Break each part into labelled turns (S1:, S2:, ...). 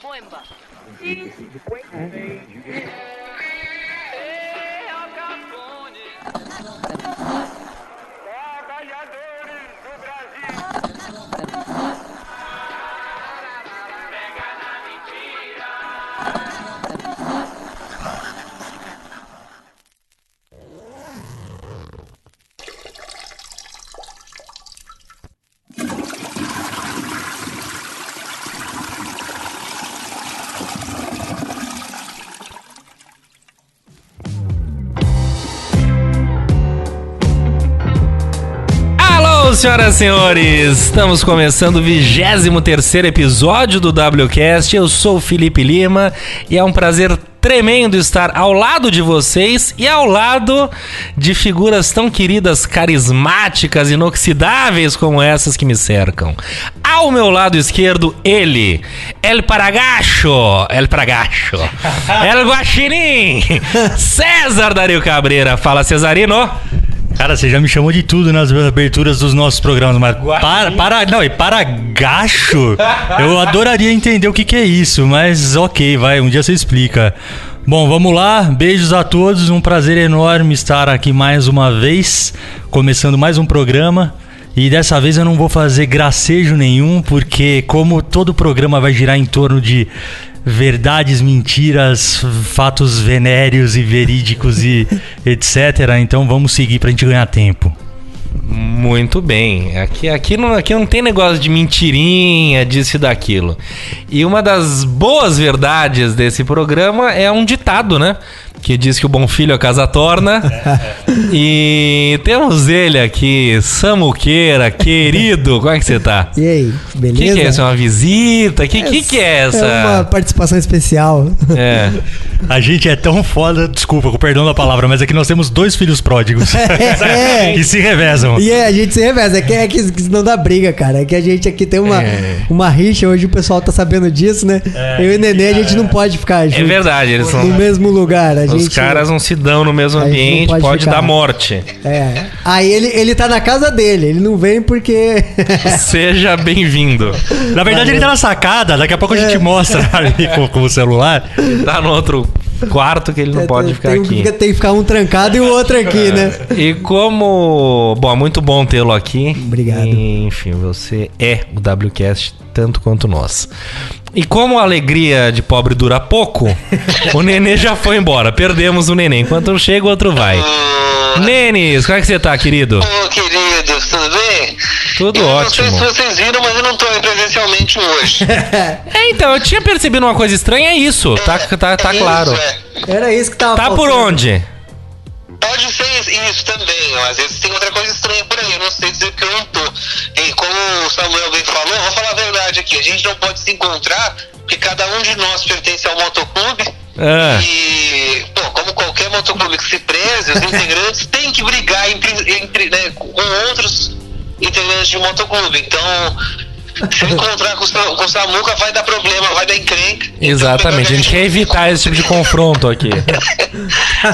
S1: Boemba. Trabalhadores do Brasil. Pega na mentira.
S2: Senhoras e senhores, estamos começando o 23º episódio do WCast. Eu sou o Felipe Lima e é um prazer tremendo estar ao lado de vocês e ao lado de figuras tão queridas, carismáticas, inoxidáveis como essas que me cercam. Ao meu lado esquerdo, ele, El Pragacho, El Guaxinim, César Dario Cabreira. Fala, Cesarino.
S3: Cara, você já me chamou de tudo nas aberturas dos nossos programas, mas para gacho, eu adoraria entender o que é isso, mas ok, vai, um dia você explica. Bom, vamos lá, beijos a todos, um prazer enorme estar aqui mais uma vez, começando mais um programa. E dessa vez eu não vou fazer gracejo nenhum, porque como todo programa vai girar em torno de verdades, mentiras, fatos venéreos e verídicos e etc. Então vamos seguir pra gente ganhar tempo.
S2: Muito bem. Aqui não tem negócio de mentirinha, disso e daquilo. E uma das boas verdades desse programa é um ditado, né? Que diz que o bom filho a casa torna. E temos ele aqui, Samuqueira, querido. Como é que você tá?
S4: E aí, beleza?
S2: O que é isso? É uma visita? Que é essa?
S4: É uma participação especial.
S2: É.
S3: A gente é tão foda, desculpa, com perdão da palavra, mas é que nós temos dois filhos pródigos. Que se revezam.
S4: E a gente se reveza. É que não dá briga, cara. É que a gente aqui tem uma rixa. Hoje o pessoal tá sabendo disso, né? Eu e o Nenê, a gente não pode ficar junto.
S2: É verdade, eles são
S4: no mesmo lugar.
S2: Os caras não se dão no mesmo ambiente, pode dar morte.
S4: É. Aí ele tá na casa dele, ele não vem porque...
S2: Seja bem-vindo.
S3: Na verdade, ele tá na sacada, daqui a pouco a gente mostra ali com o celular.
S2: Tá no outro quarto que ele não pode ficar aqui.
S4: Tem que ficar um trancado e o outro aqui, né?
S2: E como... Bom, é muito bom tê-lo aqui.
S4: Obrigado.
S2: E, enfim, você é o WCast tanto quanto nós. E como a alegria de pobre dura pouco, o Nenê já foi embora. Perdemos o Nenê. Enquanto um chega, o outro vai. Nenes, como é que você tá, querido?
S5: Ô, queridos, tudo bem?
S2: Tudo
S5: eu
S2: ótimo.
S5: Não sei se vocês viram, mas eu não tô aí presencialmente hoje.
S2: Então, eu tinha percebido uma coisa estranha, é isso. Tá claro.
S4: Era isso que tava
S2: Tá
S4: faltando.
S2: por onde?
S5: Pode ser isso também, ó. Às vezes tem outra coisa estranha por aí, eu não sei dizer porque eu não tô. E como o Samuel bem falou, vou falar a verdade aqui, a gente não pode se encontrar, porque cada um de nós pertence ao motoclube. E, pô, como qualquer motoclube que se preze, os integrantes têm que brigar entre né, com outros integrantes de motoclube. Então, se eu encontrar com o Samuca, vai dar problema, vai dar encrenca.
S2: Exatamente,
S5: Então,
S2: a gente quer evitar esse tipo de confronto aqui.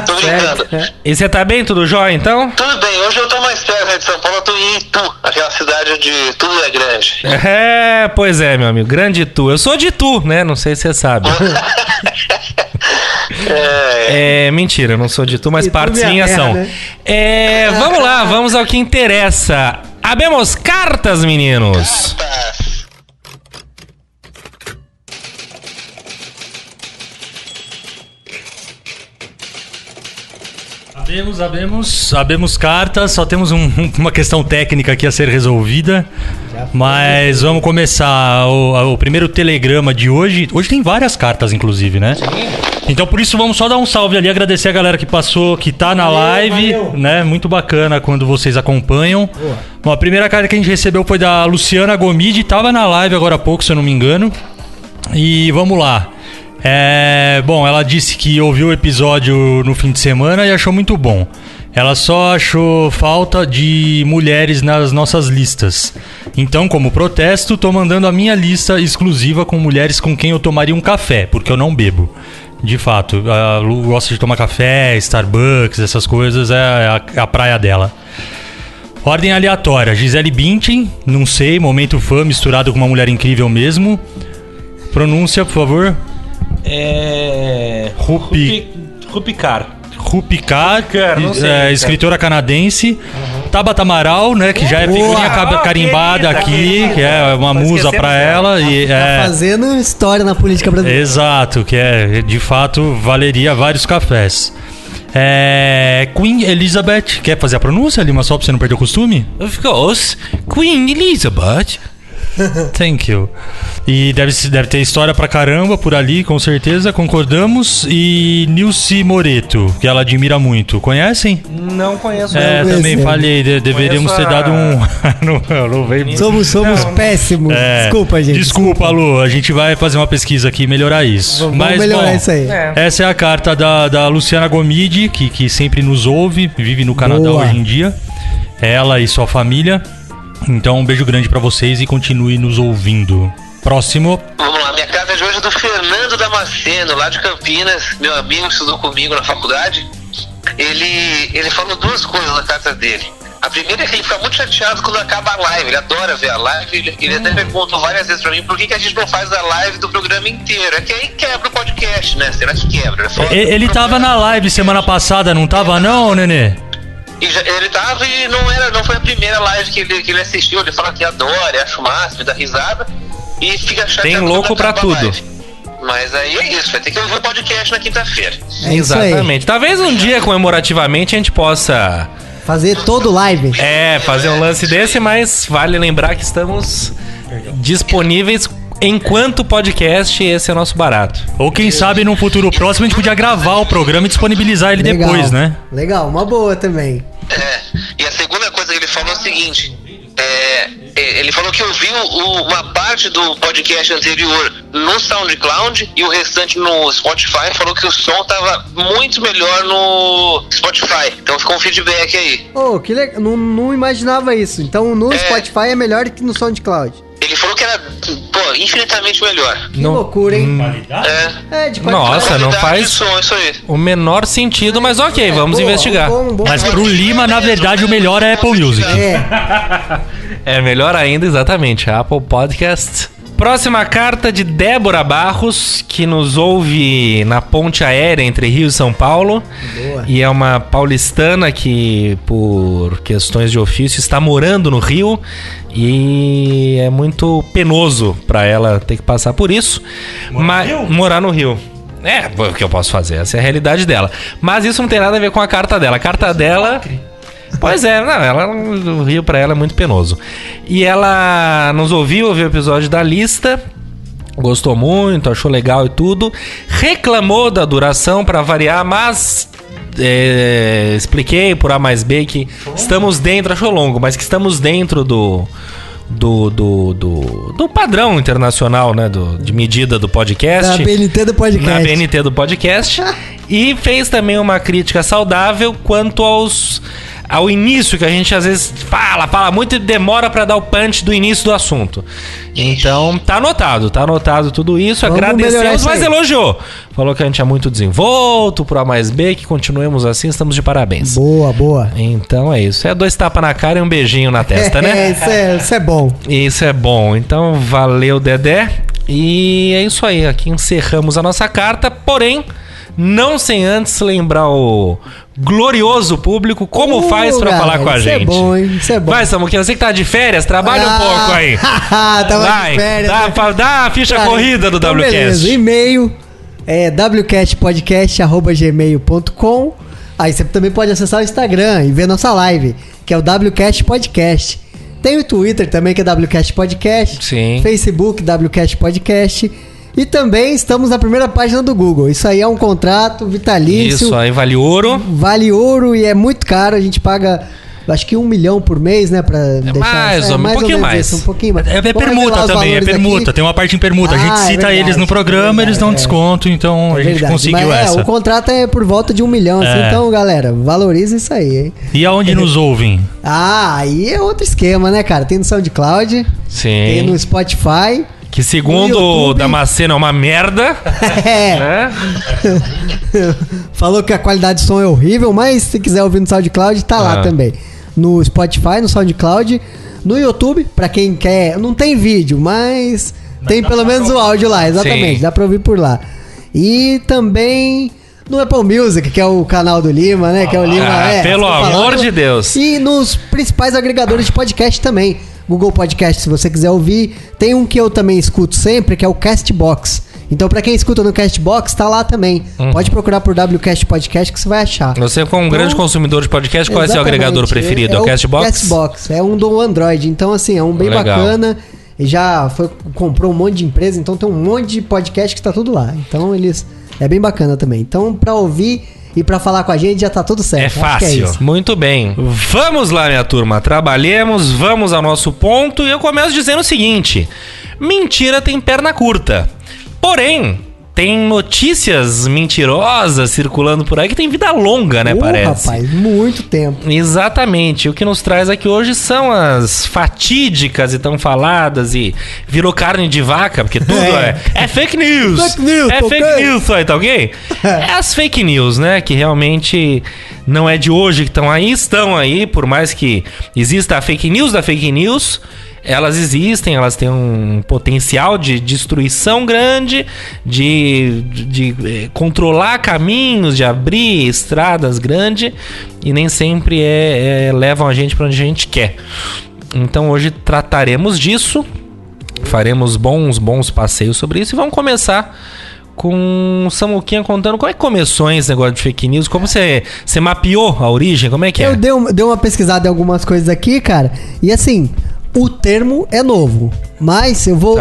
S5: Tô brincando.
S2: E você tá bem? Tudo jóia, então?
S5: Tudo bem, hoje eu tô mais perto de São Paulo, eu tô em Itu, aquela cidade onde tudo é grande.
S2: É, pois é, meu amigo, grande Itu. Eu sou de Itu, né? Não sei se você sabe. Mentira, eu não sou de Itu, mas
S4: Itu
S2: partes
S4: minha
S2: minhas
S4: terra,
S2: são.
S4: né?
S2: Vamos lá, vamos ao que interessa. Abemos cartas, meninos.
S3: Abemos cartas, só temos uma questão técnica aqui a ser resolvida. Mas vamos começar o primeiro telegrama de hoje. Hoje tem várias cartas, inclusive, né? Então por isso vamos só dar um salve ali, agradecer a galera que passou, que tá na live, né? Muito bacana quando vocês acompanham. Bom, a primeira carta que a gente recebeu foi da Luciana Gomide, tava na live agora há pouco, se eu não me engano. E vamos lá. Bom, ela disse que ouviu o episódio no fim de semana e achou muito bom. Ela só achou falta de mulheres nas nossas listas. Então, como protesto, tô mandando a minha lista exclusiva com mulheres com quem eu tomaria um café, porque eu não bebo. De fato, a Lu gosta de tomar café, Starbucks, essas coisas, é a praia dela. Ordem aleatória, Gisele Bündchen, não sei, momento fã misturado com uma mulher incrível mesmo. Pronúncia, por favor.
S2: Rupicar.
S3: Rupicar,
S2: não sei,
S3: escritora canadense. Tabata Amaral, né? Que já é figurinha carimbada aqui, que é uma musa pra ela. E,
S4: Tá fazendo história na política brasileira.
S3: Exato, que de fato valeria vários cafés. Queen Elizabeth, quer fazer a pronúncia, Lima, só pra você não perder o costume?
S2: Of course, Queen Elizabeth.
S3: Thank you. E deve ter história pra caramba por ali, com certeza, concordamos. E Nilce Moreto, que ela admira muito. Conhecem?
S2: Não conheço.
S3: Também falhei, deveríamos ter dado um... não veio...
S4: Somos péssimos. Desculpa, gente.
S3: Desculpa, Lu, a gente vai fazer uma pesquisa aqui e melhorar isso.
S4: Vamos melhorar isso aí.
S3: Essa é a carta da Luciana Gomide, que sempre nos ouve, vive no Canadá hoje em dia. Ela e sua família. Então, um beijo grande pra vocês e continue nos ouvindo. Próximo.
S5: Vamos lá, minha carta de hoje é do Fernando Damasceno, lá de Campinas, meu amigo, estudou comigo na faculdade. Ele falou duas coisas na carta dele. A primeira é que ele fica muito chateado quando acaba a live, ele adora ver a live, ele até perguntou várias vezes pra mim por que a gente não faz a live do programa inteiro. É que aí quebra o podcast, né? Será que quebra?
S3: Ele tava na live semana passada, não tava não, Nenê?
S5: Ele tava e não foi a primeira live que ele assistiu. Ele fala que adora, acha o máximo, dá risada e fica chateado.
S2: Tem louco pra tudo.
S5: Mas aí é isso, vai ter que ouvir o podcast na quinta-feira.
S2: Exatamente. Talvez um dia, comemorativamente, a gente possa...
S4: fazer todo live.
S2: Fazer um lance desse, mas vale lembrar que estamos disponíveis enquanto podcast, esse é o nosso barato.
S3: Ou quem sabe num futuro próximo a gente podia gravar o programa e disponibilizar ele depois, né?
S4: Legal, uma boa também.
S5: E a segunda coisa que ele falou é o seguinte, ele falou que ouviu uma parte do podcast anterior no SoundCloud e o restante no Spotify. Falou que o som tava muito melhor no Spotify, então ficou um feedback aí.
S4: Que legal, não imaginava isso. Então no Spotify é melhor que no SoundCloud.
S5: Ele falou que era, infinitamente melhor.
S4: Que loucura, hein?
S5: De
S4: qualidade.
S2: Nossa, não faz
S5: som, isso aí.
S2: o menor sentido, mas ok, vamos investigar.
S3: Mas pro Lima, na verdade, o melhor é Apple Music.
S2: É melhor ainda, exatamente, a Apple Podcast. Próxima carta de Débora Barros, que nos ouve na ponte aérea entre Rio e São Paulo.
S4: Boa.
S2: E é uma paulistana que, por questões de ofício, está morando no Rio. E é muito penoso para ela ter que passar por isso. Morar no Rio. O que eu posso fazer? Essa é a realidade dela. Mas isso não tem nada a ver com a carta dela. A carta dela... Pois é, o Rio pra ela é muito penoso. E ela nos ouviu o episódio da lista, gostou muito, achou legal e tudo, reclamou da duração pra variar, mas expliquei por A mais B que estamos dentro, achou longo, mas que estamos dentro do padrão internacional, né, de medida do podcast.
S4: Da BNT do podcast.
S2: Na BNT do podcast. E fez também uma crítica saudável quanto ao início, que a gente às vezes fala muito e demora pra dar o punch do início do assunto. Então, tá anotado tudo isso.
S4: Vamos
S2: Agradecemos, mas elogiou. Falou que a gente é muito desenvolto, pro A mais B, que continuemos assim, estamos de parabéns.
S4: Boa.
S2: Então é isso. É 2 tapas na cara e um beijinho na testa, né?
S4: Isso é bom.
S2: Isso é bom. Então, valeu, Dedé. E é isso aí. Aqui encerramos a nossa carta, porém... não sem antes lembrar o glorioso público como faz pra falar com a gente.
S4: Isso é bom, hein? Isso é bom.
S2: Vai, Samuquinha, você que tá de férias, trabalha um pouco aí.
S4: Tava de férias.
S2: Dá a ficha corrida do
S4: então
S2: WCast.
S4: Beleza, e-mail é wcastpodcast@gmail.com. Aí você também pode acessar o Instagram e ver nossa live, que é o WCast Podcast. Tem o Twitter também, que é WCast Podcast.
S2: Sim.
S4: Facebook, WCast Podcast. E também estamos na primeira página do Google. Isso aí é um contrato vitalício.
S2: Isso aí vale ouro.
S4: Vale ouro e é muito caro. A gente paga, acho que 1 milhão por mês, né? Pra deixar,
S2: mais ou menos, um pouquinho mais.
S4: Isso, um pouquinho mais.
S3: É permuta também, permuta. Tem uma parte em permuta. A gente cita eles no programa, eles dão desconto, então a gente conseguiu essa.
S4: O contrato é por volta de 1 milhão, assim, então, galera, valoriza isso aí, hein?
S3: E aonde nos ouvem?
S4: Aí é outro esquema, né, cara? Tem no SoundCloud,
S2: Sim.
S4: tem no Spotify.
S2: Que segundo o Damasceno é uma merda. Né?
S4: Falou que a qualidade de som é horrível, mas se quiser ouvir no SoundCloud, tá lá também. No Spotify, no SoundCloud, no YouTube, pra quem quer. Não tem vídeo, mas Tem pelo menos o áudio lá, exatamente.
S2: Sim.
S4: Dá pra ouvir por lá. E também no Apple Music, que é o canal do Lima, né? Que é o Lima.
S2: Pelo amor de Deus.
S4: E nos principais agregadores de podcast também. Google Podcast, se você quiser ouvir. Tem um que eu também escuto sempre, que é o Castbox. Então, pra quem escuta no Castbox, tá lá também. Pode procurar por WCast Podcast que você vai achar.
S2: Você, como um grande consumidor de podcast, qual é o seu agregador preferido? É o Castbox?
S4: Castbox. É um do Android. Então, assim, é um bem
S2: Legal.
S4: bacana. E já comprou um monte de empresa, então tem um monte de podcast que tá tudo lá. Então, eles... É bem bacana também. Então, pra ouvir e pra falar com a gente, já tá tudo certo.
S2: É
S4: Acho
S2: fácil.
S4: que é isso.
S2: Muito bem. Vamos lá, minha turma. Trabalhemos, vamos ao nosso ponto. E eu começo dizendo o seguinte. Mentira tem perna curta. Porém, tem notícias mentirosas circulando por aí que tem vida longa, né, parece?
S4: Rapaz, muito tempo.
S2: Exatamente. O que nos traz aqui hoje são as fatídicas e tão faladas e virou carne de vaca, porque tudo é fake news.
S4: Fake news,
S2: é
S4: tá
S2: fake
S4: ok?
S2: news, tá ok? É as fake news, né, que realmente não é de hoje que estão aí, por mais que exista a fake news da fake news. Elas existem, elas têm um potencial de destruição grande, de controlar caminhos, de abrir estradas grandes e nem sempre levam a gente para onde a gente quer. Então hoje trataremos disso, faremos bons passeios sobre isso e vamos começar com o Samuquinha contando como é que começou esse negócio de fake news, como você mapeou a origem, como é que é?
S4: Eu dei uma pesquisada em algumas coisas aqui, cara, e assim... O termo é novo, mas eu vou...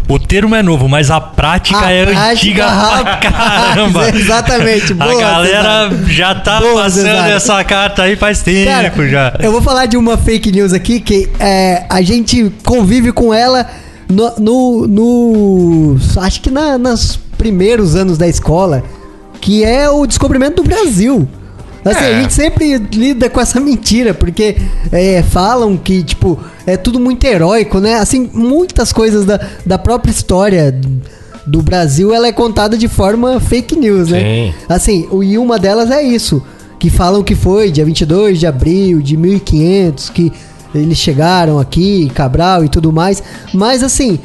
S3: O termo é novo, mas a prática antiga pra caramba.
S4: Exatamente.
S3: A galera já tá passando
S4: exato.
S3: essa carta aí faz tempo.
S4: Cara,
S3: já.
S4: Eu vou falar de uma fake news aqui que a gente convive com ela acho que nos primeiros anos da escola, que é o descobrimento do Brasil. Assim, a gente sempre lida com essa mentira, porque falam que, tipo, é tudo muito heróico, né? Assim, muitas coisas da própria história do Brasil, ela é contada de forma fake news, né?
S2: Sim.
S4: Assim, e uma delas é isso, que falam que foi dia 22 de abril de 1500, que eles chegaram aqui, em Cabral e tudo mais, mas assim...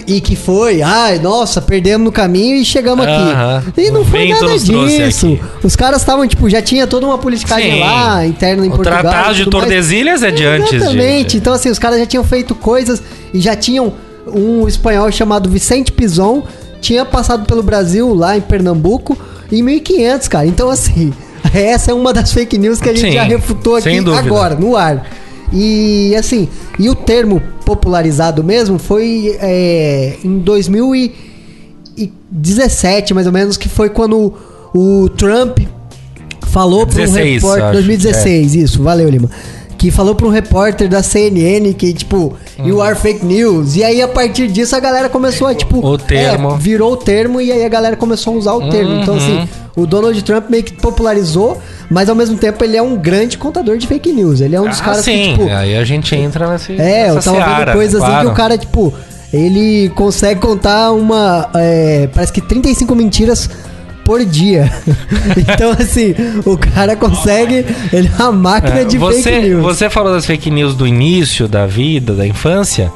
S4: E que foi, nossa, perdemos no caminho e chegamos aqui. E não foi nada disso. Os caras estavam, tipo, já tinha toda uma politicagem lá, interna em Portugal.
S2: O Tratado de Tordesilhas é de antes.
S4: Exatamente. Então, assim, os caras já tinham feito coisas e já tinham um espanhol chamado Vicente Pizon, tinha passado pelo Brasil, lá em Pernambuco, em 1500, cara. Então, assim, essa é uma das fake news que a gente já refutou aqui agora, no ar. E assim, o termo popularizado mesmo foi em 2017, mais ou menos, que foi quando o Trump falou para um repórter... 2016, isso, valeu, Lima. Que falou para um repórter da CNN que, tipo, you are fake news. E aí, a partir disso, a galera começou a, tipo...
S2: O termo.
S4: Virou o termo e aí a galera começou a usar o termo. Então, assim, o Donald Trump meio que popularizou, mas ao mesmo tempo ele é um grande contador de fake news. Ele é um dos caras que, tipo...
S2: Aí a gente entra nessa
S4: eu tava vendo coisas assim que o cara, tipo... Ele consegue contar parece que 35 mentiras por dia. Então, assim, o cara consegue... Ele é uma máquina de fake news.
S2: Você falou das fake news do início da vida, da infância.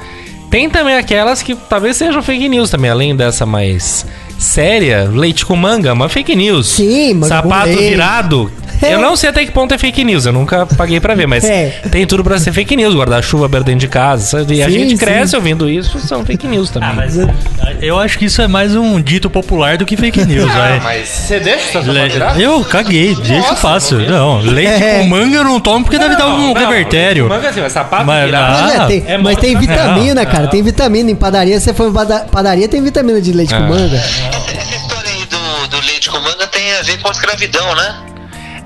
S2: Tem também aquelas que talvez sejam fake news também, além dessa mais séria. Leite com manga, uma fake news.
S4: Sim, mas
S2: sapato virado. Eu não sei até que ponto é fake news, eu nunca paguei pra ver, mas tem tudo pra ser fake news. Guarda-chuva aberto dentro de casa. E a gente cresce ouvindo isso, são fake news também.
S3: Mas eu acho que isso é mais um dito popular do que fake news.
S1: Mas você deixa o seu sapato virar?
S3: Eu caguei, deixa fácil. Não, leite com manga eu não tomo porque deve dar um revertério.
S2: Manga assim, mas sapato
S3: Mas-
S2: virado.
S4: Mas tem vitamina, cara. Tem vitamina em padaria. Se você for em padaria, tem vitamina de leite com manga.
S5: Essa história aí do leite com manga tem a ver com a escravidão, né?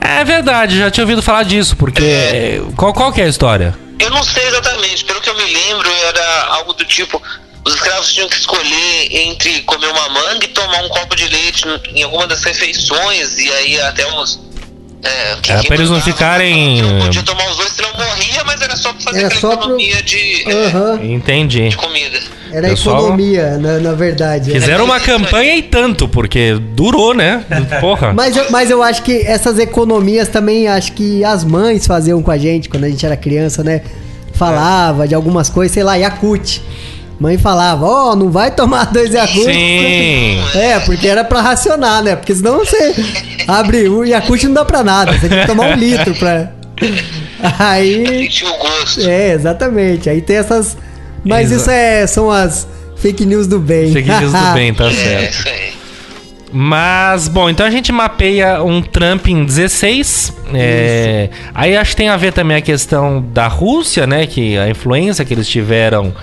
S2: É verdade, já tinha ouvido falar disso, porque... Qual que é a história?
S5: Eu não sei exatamente, pelo que eu me lembro, era algo do tipo... Os escravos tinham que escolher entre comer uma manga e tomar um copo de leite em alguma das refeições, e aí até uns...
S2: pra eles não ficarem...
S5: Não podia tomar os dois, senão morria, mas era só pra fazer
S4: Era
S5: aquela
S4: só
S5: economia de
S2: Entendi.
S5: comida.
S4: Era
S2: Pessoal,
S4: economia, na verdade.
S2: Fizeram uma campanha e tanto, porque durou, né? Porra.
S4: Mas eu acho que essas economias também, acho que as mães faziam com a gente quando a gente era criança, né? Falava de algumas coisas, sei lá, Yakult. Mãe falava, ó, não vai tomar 2 Yakult.
S2: Sim.
S4: Porque era pra racionar, né? Porque senão você abre o Yakult não dá pra nada. Você tem que tomar 1 litro pra... Aí...
S5: Sentir o gosto.
S4: Exatamente. Aí tem essas... Mas isso são as fake news do bem.
S2: Fake news do bem, tá
S5: É
S2: certo.
S5: isso aí.
S2: Mas, bom, então a gente mapeia um Trump em 16. Aí acho que tem a ver também a questão da Rússia, né? Que a influência que eles tiveram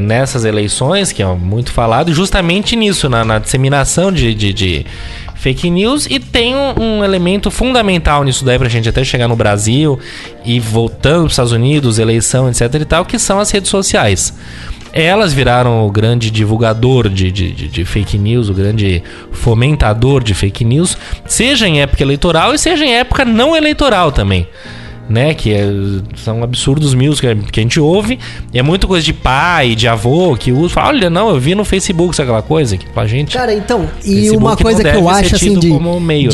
S2: nessas eleições, que é muito falado, justamente nisso, na disseminação de fake news. E tem um elemento fundamental nisso daí pra gente até chegar no Brasil e voltando pros Estados Unidos, eleição, etc e tal, que são as redes sociais. Elas viraram o grande divulgador de fake news, o grande fomentador de fake news, seja em época eleitoral e seja em época não eleitoral também, né? Que são absurdos mil que a gente ouve. E é muita coisa de pai, de avô que usa. Fala, olha, não, eu vi no Facebook, sabe aquela coisa que pra gente...
S4: Cara, então, e
S2: Facebook
S4: uma coisa
S2: não
S4: que eu
S2: deve ser
S4: acho, assim,
S2: tido como meio,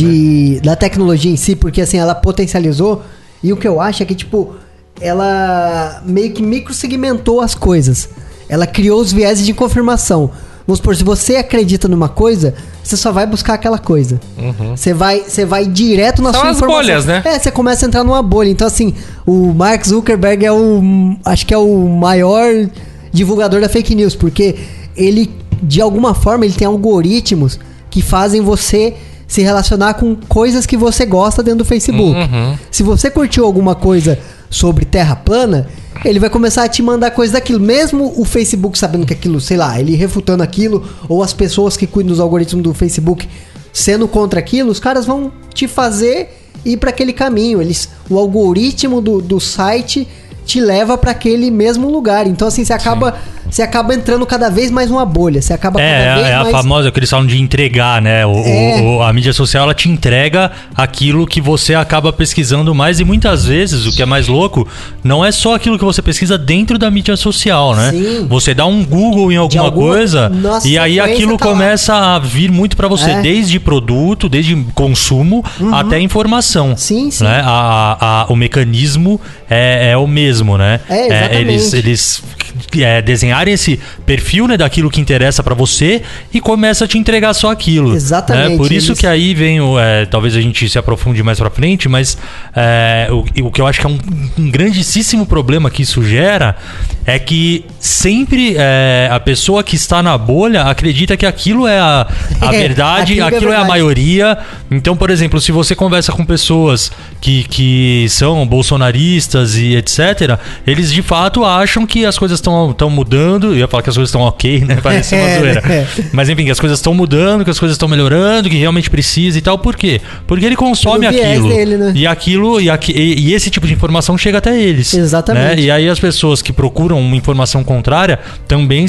S4: da tecnologia em si, porque, assim, ela potencializou, e o que eu acho é que, tipo, ela meio que microsegmentou as coisas. Ela criou os vieses de confirmação. Vamos supor, se você acredita numa coisa, você só vai buscar aquela coisa. Você vai direto na
S2: São
S4: sua
S2: as
S4: informação.
S2: bolhas, né?
S4: Você começa a entrar numa bolha. Então, assim, o Mark Zuckerberg acho que é o maior divulgador da fake news, porque ele, de alguma forma, ele tem algoritmos que fazem você se relacionar com coisas que você gosta dentro do Facebook. Se você curtiu alguma coisa sobre terra plana, ele vai começar a te mandar coisa daquilo. Mesmo o Facebook sabendo que aquilo, sei lá, ele refutando aquilo, ou as pessoas que cuidam dos algoritmos do Facebook sendo contra aquilo, os caras vão te fazer ir para aquele caminho. O algoritmo do site te leva para aquele mesmo lugar. Então, assim, você acaba entrando cada vez mais numa bolha. Você acaba cada vez
S3: mais... a famosa que eles falam de entregar, né? A mídia social, ela te entrega aquilo que você acaba pesquisando mais. E muitas vezes, o que é mais louco, não é só aquilo que você pesquisa dentro da mídia social, né?
S4: Sim.
S3: Você dá um Google em alguma coisa e aí aquilo começa a vir muito para você. Desde produto, desde consumo, até informação.
S4: Sim, sim.
S3: Né? O mecanismo é o mesmo, né?
S4: Exatamente.
S3: Eles desenharem esse perfil, né, daquilo que interessa pra você e começa a te entregar só aquilo.
S4: Exatamente.
S3: Né? Por isso que aí vem talvez a gente se aprofunde mais pra frente, mas o que eu acho que é um grandíssimo problema que isso gera é que sempre a pessoa que está na bolha acredita que aquilo é a verdade, aquilo é a maioria. Então, por exemplo, se você conversa com pessoas que são bolsonaristas e etc., eles de fato acham que as coisas estão mudando. Eu ia falar que as coisas estão ok, né? Parece uma zoeira. Mas enfim, que as coisas estão mudando, que as coisas estão melhorando, que realmente precisa e tal. Por quê? Porque ele consome aquilo.
S4: Dele, né?
S3: E esse tipo de informação chega até eles.
S4: Exatamente.
S3: Né? E aí as pessoas que procuram uma informação contrária também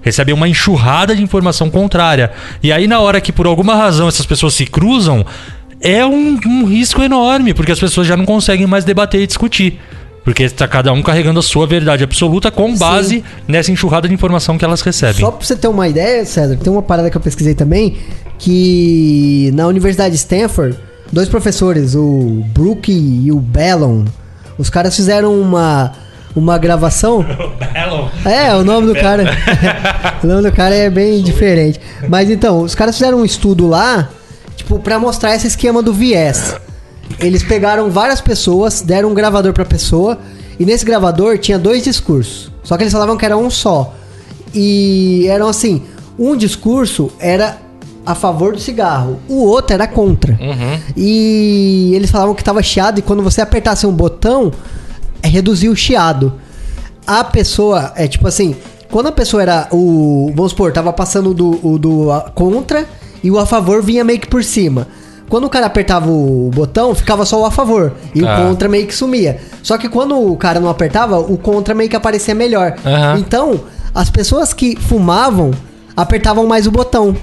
S3: recebem uma enxurrada de informação contrária. E aí, na hora que por alguma razão essas pessoas se cruzam, é um risco enorme, porque as pessoas já não conseguem mais debater e discutir. Porque está cada um carregando a sua verdade absoluta com base nessa enxurrada de informação que elas recebem.
S4: Só pra você ter uma ideia, César, tem uma parada que eu pesquisei também, que na Universidade de Stanford, 2 professores, o Brook e o Bellon, os caras fizeram uma gravação.
S3: Bellon?
S4: O nome do cara. O nome do cara é bem diferente. Mas então, os caras fizeram um estudo lá, tipo, pra mostrar esse esquema do viés. Eles pegaram várias pessoas, deram um gravador pra pessoa, e nesse gravador tinha 2 discursos. Só que eles falavam que era um só. E eram assim, um discurso era a favor do cigarro, o outro era contra. E eles falavam que tava chiado, e quando você apertasse um botão, reduzia o chiado. A pessoa, tipo assim, quando a pessoa era vamos supor, tava passando do contra, e o a favor vinha meio que por cima. Quando o cara apertava o botão, ficava só o a favor. E o contra meio que sumia. Só que quando o cara não apertava, o contra meio que aparecia melhor. Então, as pessoas que fumavam, apertavam mais o botão.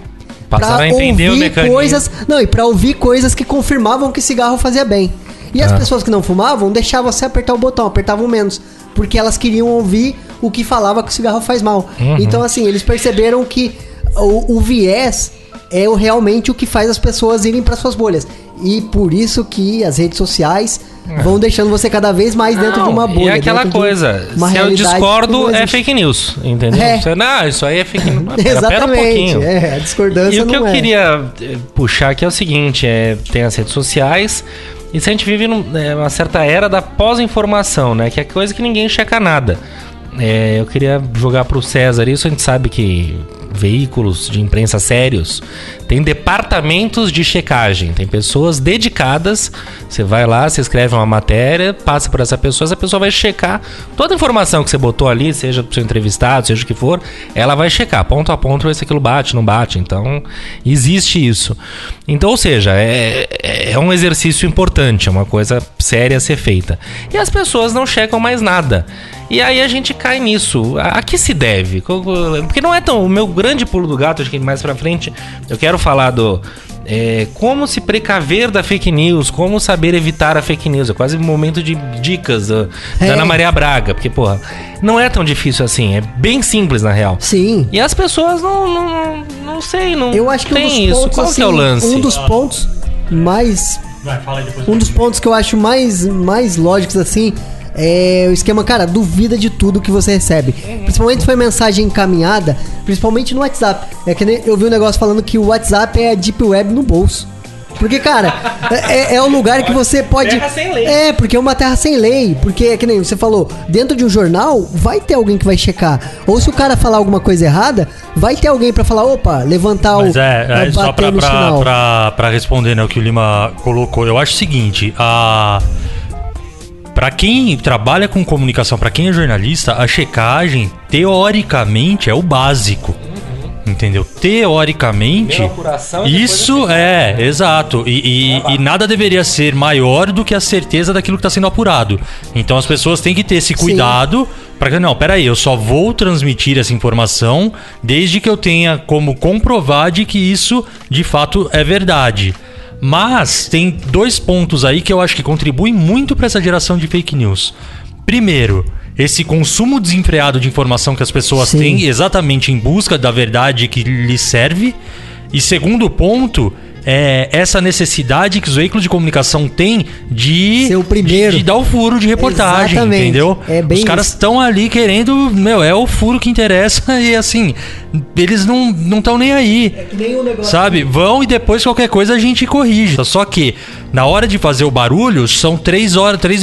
S2: Passaram a entender o mecanismo.
S4: E pra ouvir coisas que confirmavam que cigarro fazia bem. E as pessoas que não fumavam, deixavam você apertar o botão, apertavam menos. Porque elas queriam ouvir o que falava que o cigarro faz mal. Então, assim, eles perceberam que o viés realmente o que faz as pessoas irem para suas bolhas. E por isso que as redes sociais vão deixando você cada vez mais dentro de uma bolha.
S2: E aquela
S4: dentro de
S2: coisa,
S4: uma
S2: se eu
S4: realidade que
S2: discordo,
S4: não
S2: é
S4: existe.
S2: fake news, entendeu?
S4: É.
S2: Você, não, isso aí é fake news. Mas Pera um
S4: Exatamente.
S2: pouquinho.
S4: A discordância
S2: E o que
S4: não
S2: eu
S4: é.
S2: queria puxar aqui é o seguinte, tem as redes sociais, e se a gente vive numa certa era da pós-informação, né? Que é coisa que ninguém checa nada. Eu queria jogar pro César isso, a gente sabe que veículos de imprensa sérios têm departamentos de checagem, tem pessoas dedicadas, você vai lá, você escreve uma matéria, passa por essa pessoa vai checar toda a informação que você botou ali, seja do seu entrevistado, seja o que for, ela vai checar, ponto a ponto, se aquilo bate, não bate, então existe isso. Então, ou seja, é um exercício importante, é uma coisa séria a ser feita. E as pessoas não checam mais nada. E aí a gente cai nisso. A que se deve? Porque não é tão... O meu grande pulo do gato, acho que mais pra frente, eu quero falar do... como se precaver da fake news, como saber evitar a fake news. É quase um momento de dicas da Ana Maria Braga. Porque, porra, não é tão difícil assim. É bem simples, na real.
S4: Sim.
S2: E as pessoas não sei, não
S4: Eu acho que
S2: tem
S4: um dos
S2: isso.
S4: pontos,
S2: Qual
S4: assim,
S2: que é o lance?
S4: um dos pontos mais...
S3: Vai, fala aí depois.
S4: Um dos pontos que eu acho mais lógicos, assim, é o esquema, cara, duvida de tudo que você recebe. Principalmente se foi mensagem encaminhada, principalmente no WhatsApp. É que nem eu vi um negócio falando que o WhatsApp é a Deep Web no bolso. Porque, cara, é um lugar que você pode...
S2: Terra sem lei.
S4: Porque é uma terra sem lei. Porque, é que nem você falou, dentro de um jornal, vai ter alguém que vai checar. Ou se o cara falar alguma coisa errada, vai ter alguém pra falar, opa, levantar
S3: Mas só
S4: bater no sinal.
S3: pra responder, né, o que o Lima colocou. Eu acho o seguinte, pra quem trabalha com comunicação, pra quem é jornalista, a checagem, teoricamente, é o básico. Entendeu? Teoricamente,
S2: Primeiro a apuração e
S3: isso exato. E nada deveria ser maior do que a certeza daquilo que está sendo apurado. Então as pessoas têm que ter esse cuidado para que, não, peraí, eu só vou transmitir essa informação desde que eu tenha como comprovar de que isso de fato é verdade. Mas tem dois pontos aí que eu acho que contribuem muito para essa geração de fake news. Primeiro, esse consumo desenfreado de informação que as pessoas têm exatamente em busca da verdade que lhes serve. E segundo ponto, essa necessidade que os veículos de comunicação têm de
S4: ser o primeiro.
S3: De dar o furo de reportagem,
S4: Exatamente.
S3: entendeu?
S4: É bem
S3: os caras estão ali querendo, é o furo que interessa e assim, eles não estão nem aí.
S4: É que nem o negócio.
S3: Sabe? Vão e depois qualquer coisa a gente corrige. Só que na hora de fazer o barulho, são 3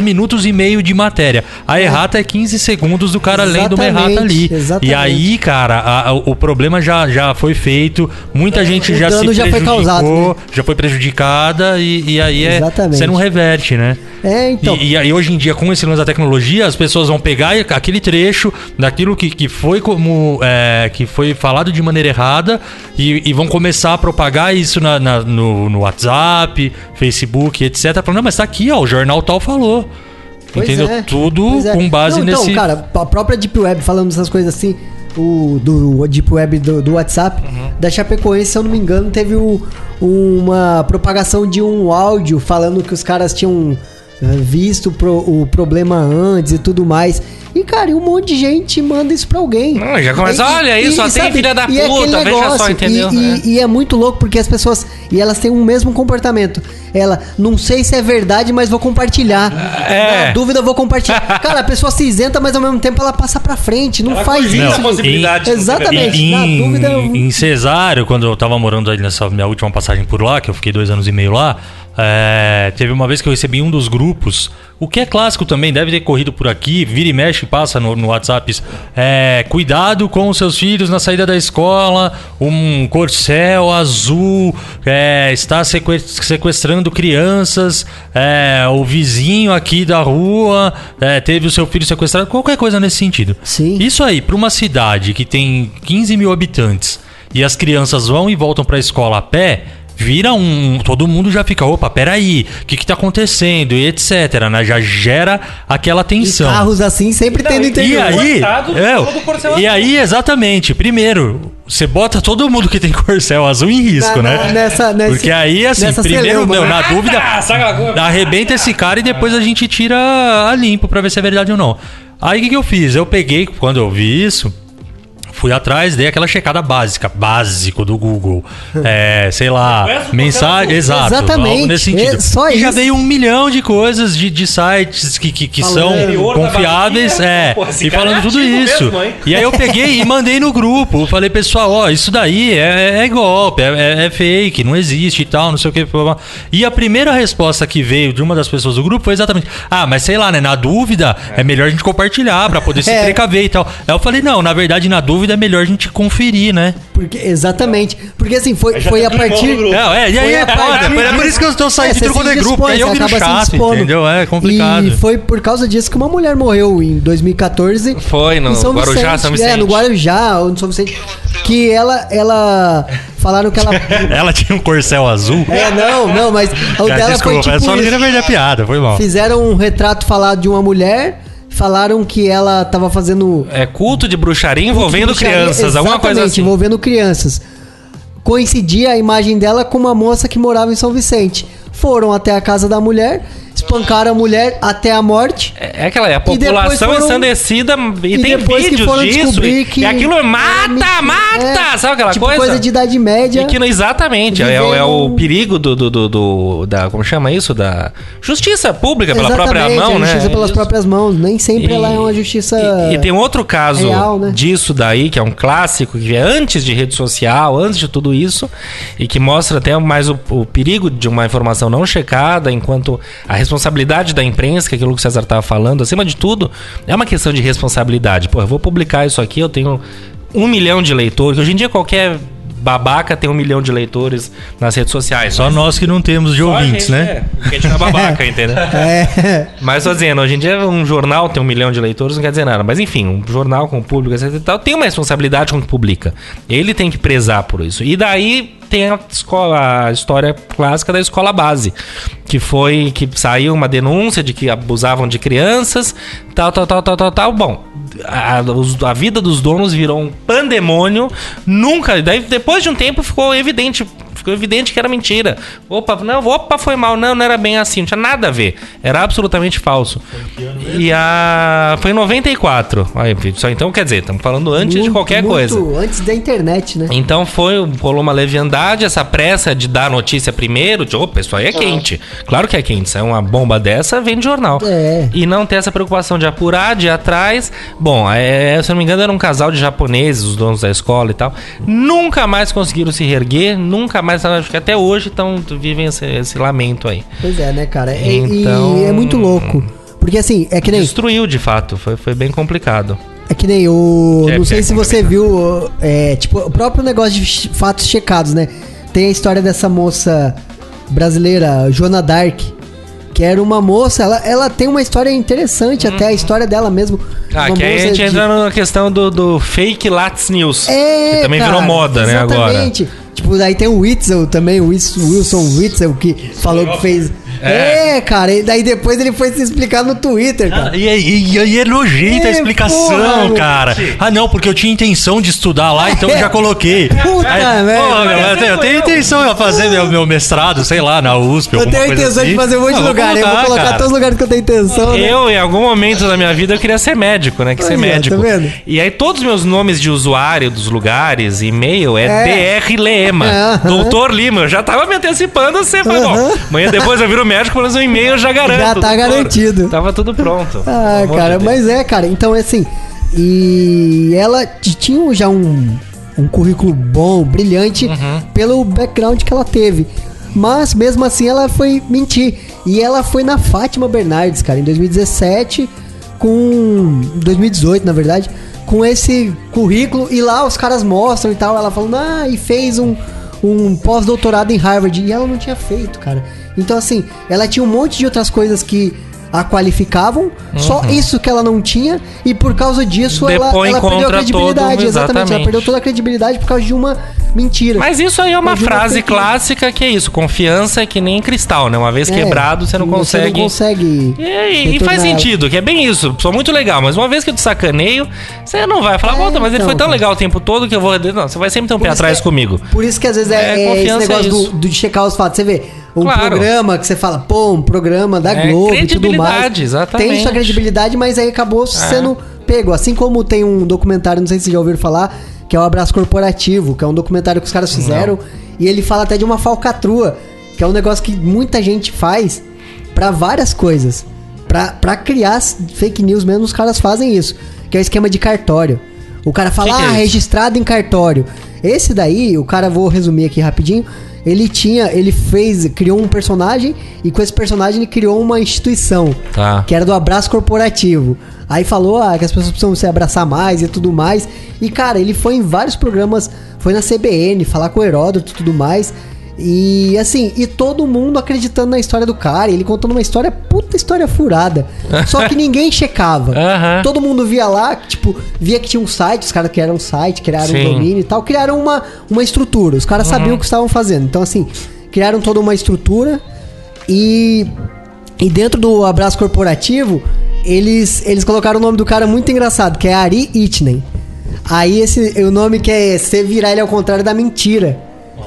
S3: minutos e meio de matéria. A errata é 15 segundos do cara lendo uma errata ali.
S4: Exatamente.
S3: E aí, cara, o problema já foi feito. Muita gente já se
S4: dano já foi
S3: prejudicou,
S4: causado, né?
S3: já foi prejudicada e aí
S4: Exatamente.
S3: você não reverte, né?
S4: Então.
S3: E aí hoje em dia, com esse lance da tecnologia, as pessoas vão pegar aquele trecho daquilo que foi que foi falado de maneira errada e vão começar a propagar isso no WhatsApp, Facebook, etc. Falando, não, mas tá aqui, ó, o jornal tal falou.
S4: Pois
S3: Entendeu?
S4: é.
S3: Tudo
S4: Pois é.
S3: com base
S4: Não, então,
S3: nesse...
S4: cara, a própria Deep Web falando essas coisas assim, do Deep Web do WhatsApp, da Chapecoense, se eu não me engano, teve uma propagação de um áudio falando que os caras tinham visto o problema antes e tudo mais. E, cara, um monte de gente manda isso pra alguém.
S2: Não, já começa, olha aí, só tem filha da puta, veja só, entendeu?
S4: E é muito louco porque as pessoas, e elas têm o mesmo comportamento. Ela, não sei se é verdade, mas vou compartilhar. Na dúvida, vou compartilhar. Cara, a pessoa se isenta, mas ao mesmo tempo ela passa pra frente. Não faz
S2: cogita
S4: isso.
S2: a possibilidade.
S4: Exatamente. Na dúvida...
S3: Em Cesário, quando eu tava morando aí nessa minha última passagem por lá, que eu fiquei 2 anos e meio lá, teve uma vez que eu recebi um dos grupos, o que é clássico também, deve ter corrido por aqui, vira e mexe, passa no WhatsApp, cuidado com os seus filhos na saída da escola, um corcel azul está sequestrando crianças, o vizinho aqui da rua teve o seu filho sequestrado, qualquer coisa nesse sentido.
S4: Sim.
S3: Isso aí, para uma cidade que tem 15 mil habitantes e as crianças vão e voltam para a escola a pé, todo mundo já fica, opa, peraí, o que tá acontecendo, e etc, né? Já gera aquela tensão.
S4: Carros assim sempre tem no interior.
S3: E aí, exatamente, primeiro, você bota todo mundo que tem corcel azul em risco, né? Porque aí, assim, primeiro, na dúvida, arrebenta esse cara e depois a gente tira a limpo pra ver se é verdade ou não. Aí, o que eu fiz? Eu peguei, quando eu vi isso, fui atrás, dei aquela checada básico do Google. Sei lá, mensagem, exato.
S4: Exatamente.
S3: Algo nesse sentido.
S4: Só
S3: e já
S4: isso.
S3: veio 1 milhão de coisas de sites que são confiáveis,
S1: Porra, esse
S3: e
S1: cara
S3: falando
S1: é
S3: tudo
S1: ativo
S3: isso.
S1: mesmo, hein?
S3: E aí eu peguei e mandei no grupo. Falei, pessoal, ó, isso daí é golpe, é fake, não existe e tal, não sei o que. E a primeira resposta que veio de uma das pessoas do grupo foi exatamente: mas sei lá, né? Na dúvida, é melhor a gente compartilhar pra poder se precaver e tal. Aí eu falei, não, na verdade, na dúvida é melhor a gente conferir, né?
S4: Exatamente. Porque assim, foi a partir.
S3: É por isso que eu estou saindo de
S4: você
S3: tudo quando é
S4: se
S3: grupo.
S4: expõe,
S3: Aí eu
S4: você
S3: viro
S4: acaba se
S3: chato,
S4: expondo.
S3: entendeu? É complicado.
S4: E foi por causa disso que uma mulher morreu em 2014.
S2: Foi no
S4: em São
S2: Guarujá,
S4: Vicente.
S2: São Vicente.
S4: No Guarujá, ou no São Vicente. Que ela falaram que ela.
S3: Ela tinha um corcel azul.
S4: Não, mas o dela
S3: Desculpa,
S4: foi tipo.
S3: só não queria perder a piada, foi mal.
S4: Fizeram um retrato falado de uma mulher. Falaram que ela tava fazendo.
S2: Culto de bruxaria envolvendo
S4: bruxaria,
S2: crianças, alguma coisa
S4: exatamente,
S2: assim.
S4: envolvendo crianças. Coincidia a imagem dela com uma moça que morava em São Vicente. Foram até a casa da mulher, espancaram a mulher até a morte.
S2: É aquela, a população ensandecida e tem
S4: depois que
S2: vídeos
S4: foram
S2: disso.
S4: descobrir que
S2: E aquilo mata, sabe aquela
S4: tipo
S2: coisa?
S4: coisa de idade média.
S2: E que exatamente, é o perigo da como chama isso? Da justiça pública pela própria mão,
S4: a
S2: né?
S4: justiça pelas próprias mãos. Nem sempre ela é uma justiça
S2: E tem outro caso
S4: real, né?
S2: disso daí, que é um clássico, que é antes de rede social, antes de tudo isso, e que mostra até mais o perigo de uma informação não checada, enquanto a responsabilidade da imprensa, que é aquilo que o César estava falando, acima de tudo, é uma questão de responsabilidade. Pô, eu vou publicar isso aqui, eu tenho 1 milhão de leitores. Hoje em dia qualquer babaca tem 1 milhão de leitores nas redes sociais.
S3: Só nós que não temos de ouvintes, né?
S2: Porque a gente não é babaca, entendeu? Mas tô dizendo, hoje em dia um jornal tem 1 milhão de leitores, não quer dizer nada. Mas enfim, um jornal com público, etc e tal, tem uma responsabilidade com o que publica. Ele tem que prezar por isso. E daí tem a história clássica da escola base, que saiu uma denúncia de que abusavam de crianças, tal. Bom, a vida dos donos virou um pandemônio. Daí depois de um tempo ficou evidente que era mentira. Foi mal. Não era bem assim, não tinha nada a ver. Era absolutamente falso. Foi em 94. Então, quer dizer, estamos falando antes de qualquer coisa.
S4: Antes da internet, né?
S2: Então rolou uma leviandade, essa pressa de dar notícia primeiro, opa, isso aí é quente. Claro que é quente, se é uma bomba dessa, vem de jornal. E não ter essa preocupação de apurar, de ir atrás. Bom, se eu não me engano, era um casal de japoneses, os donos da escola e tal. Nunca mais conseguiram se reerguer, nunca mais, acho que até hoje vivem esse lamento aí.
S4: Pois é, né, cara?
S2: Então,
S4: e é muito louco. Porque assim, é que nem...
S2: Destruiu, de fato, foi bem complicado.
S4: É que nem não sei se você viu, tipo, o próprio negócio de fatos checados, né? Tem a história dessa moça brasileira, Joana Dark, que era uma moça, ela tem uma história interessante, até a história dela mesmo.
S2: Que aí a gente entra na questão do fake Lattes News, que também virou moda, né, agora.
S4: Exatamente. Tipo, daí tem o Witzel também, o Wilson Witzel, que falou que fez... cara, e daí depois ele foi se explicar no Twitter, cara.
S3: E é nojenta a explicação,
S4: porra,
S3: cara. Não, porque eu tinha intenção de estudar lá, então eu já coloquei. Eu tenho intenção de fazer meu mestrado, sei lá, na USP,
S4: eu tenho intenção de fazer um monte de lugar, eu vou colocar todos os lugares que eu tenho intenção, né?
S2: Em algum momento da minha vida, eu queria ser médico, né? Médico.
S4: Tá vendo?
S2: E aí todos os meus nomes de usuário dos lugares, e-mail, DR Lema, Doutor Lima. Eu já tava me antecipando, você falou, bom, amanhã depois eu viro médico, pelo menos um e-mail eu já garanto.
S4: Já tá
S2: doutor.
S4: garantido.
S2: Tava tudo pronto.
S4: Cara, mas cara, então é assim, e ela tinha já um currículo bom, brilhante, pelo background que ela teve. Mas mesmo assim ela foi mentir. E ela foi na Fátima Bernardes, cara, em 2017, 2018, na verdade, com esse currículo, e lá os caras mostram e tal, ela falando, e fez um pós-doutorado em Harvard, e ela não tinha feito, cara. Então assim, ela tinha um monte de outras coisas que a qualificavam, só isso que ela não tinha, e por causa disso ela perdeu a credibilidade. Exatamente, ela perdeu toda a credibilidade por causa de uma mentira.
S2: Mas isso aí é uma frase clássica, que é isso, confiança é que nem cristal, né? Uma vez quebrado, você não consegue...
S4: Você não consegue...
S2: E faz sentido, que é bem isso, sou muito legal, mas uma vez que eu te sacaneio, você não vai falar, mas ele foi tão legal o tempo todo que eu vou... Não, você vai sempre ter um pé atrás comigo.
S4: Por isso que às vezes esse negócio de checar os fatos, você vê... programa que você fala, um programa da Globo e tudo mais.
S2: Exatamente.
S4: Tem sua credibilidade, mas aí acabou sendo pego. Assim como tem um documentário, não sei se vocês já ouviram falar, que é o Abraço Corporativo, que é um documentário que os caras fizeram. E ele fala até de uma falcatrua, que é um negócio que muita gente faz pra várias coisas. Pra criar fake news mesmo, os caras fazem isso. Que é o esquema de cartório. O cara fala,
S2: Que é isso?
S4: registrado em cartório. Esse daí, o cara, vou resumir aqui rapidinho, criou um personagem e com esse personagem ele criou uma instituição, que era do Abraço Corporativo. Aí falou que as pessoas precisam se abraçar mais e tudo mais. E cara, ele foi em vários programas, foi na CBN, falar com o Heródoto e tudo mais. E assim, e todo mundo acreditando na história do cara, ele contando uma história, puta história furada. Só que ninguém checava. Todo mundo via lá, tipo, via que tinha um site, os caras criaram um site, criaram um domínio e tal, criaram uma estrutura. Os caras sabiam o que estavam fazendo. Então assim, criaram toda uma estrutura e dentro do Abraço Corporativo, eles colocaram o nome do cara muito engraçado, que é Ari Itnen. Aí o nome que é Se Virar Ele ao Contrário da Mentira.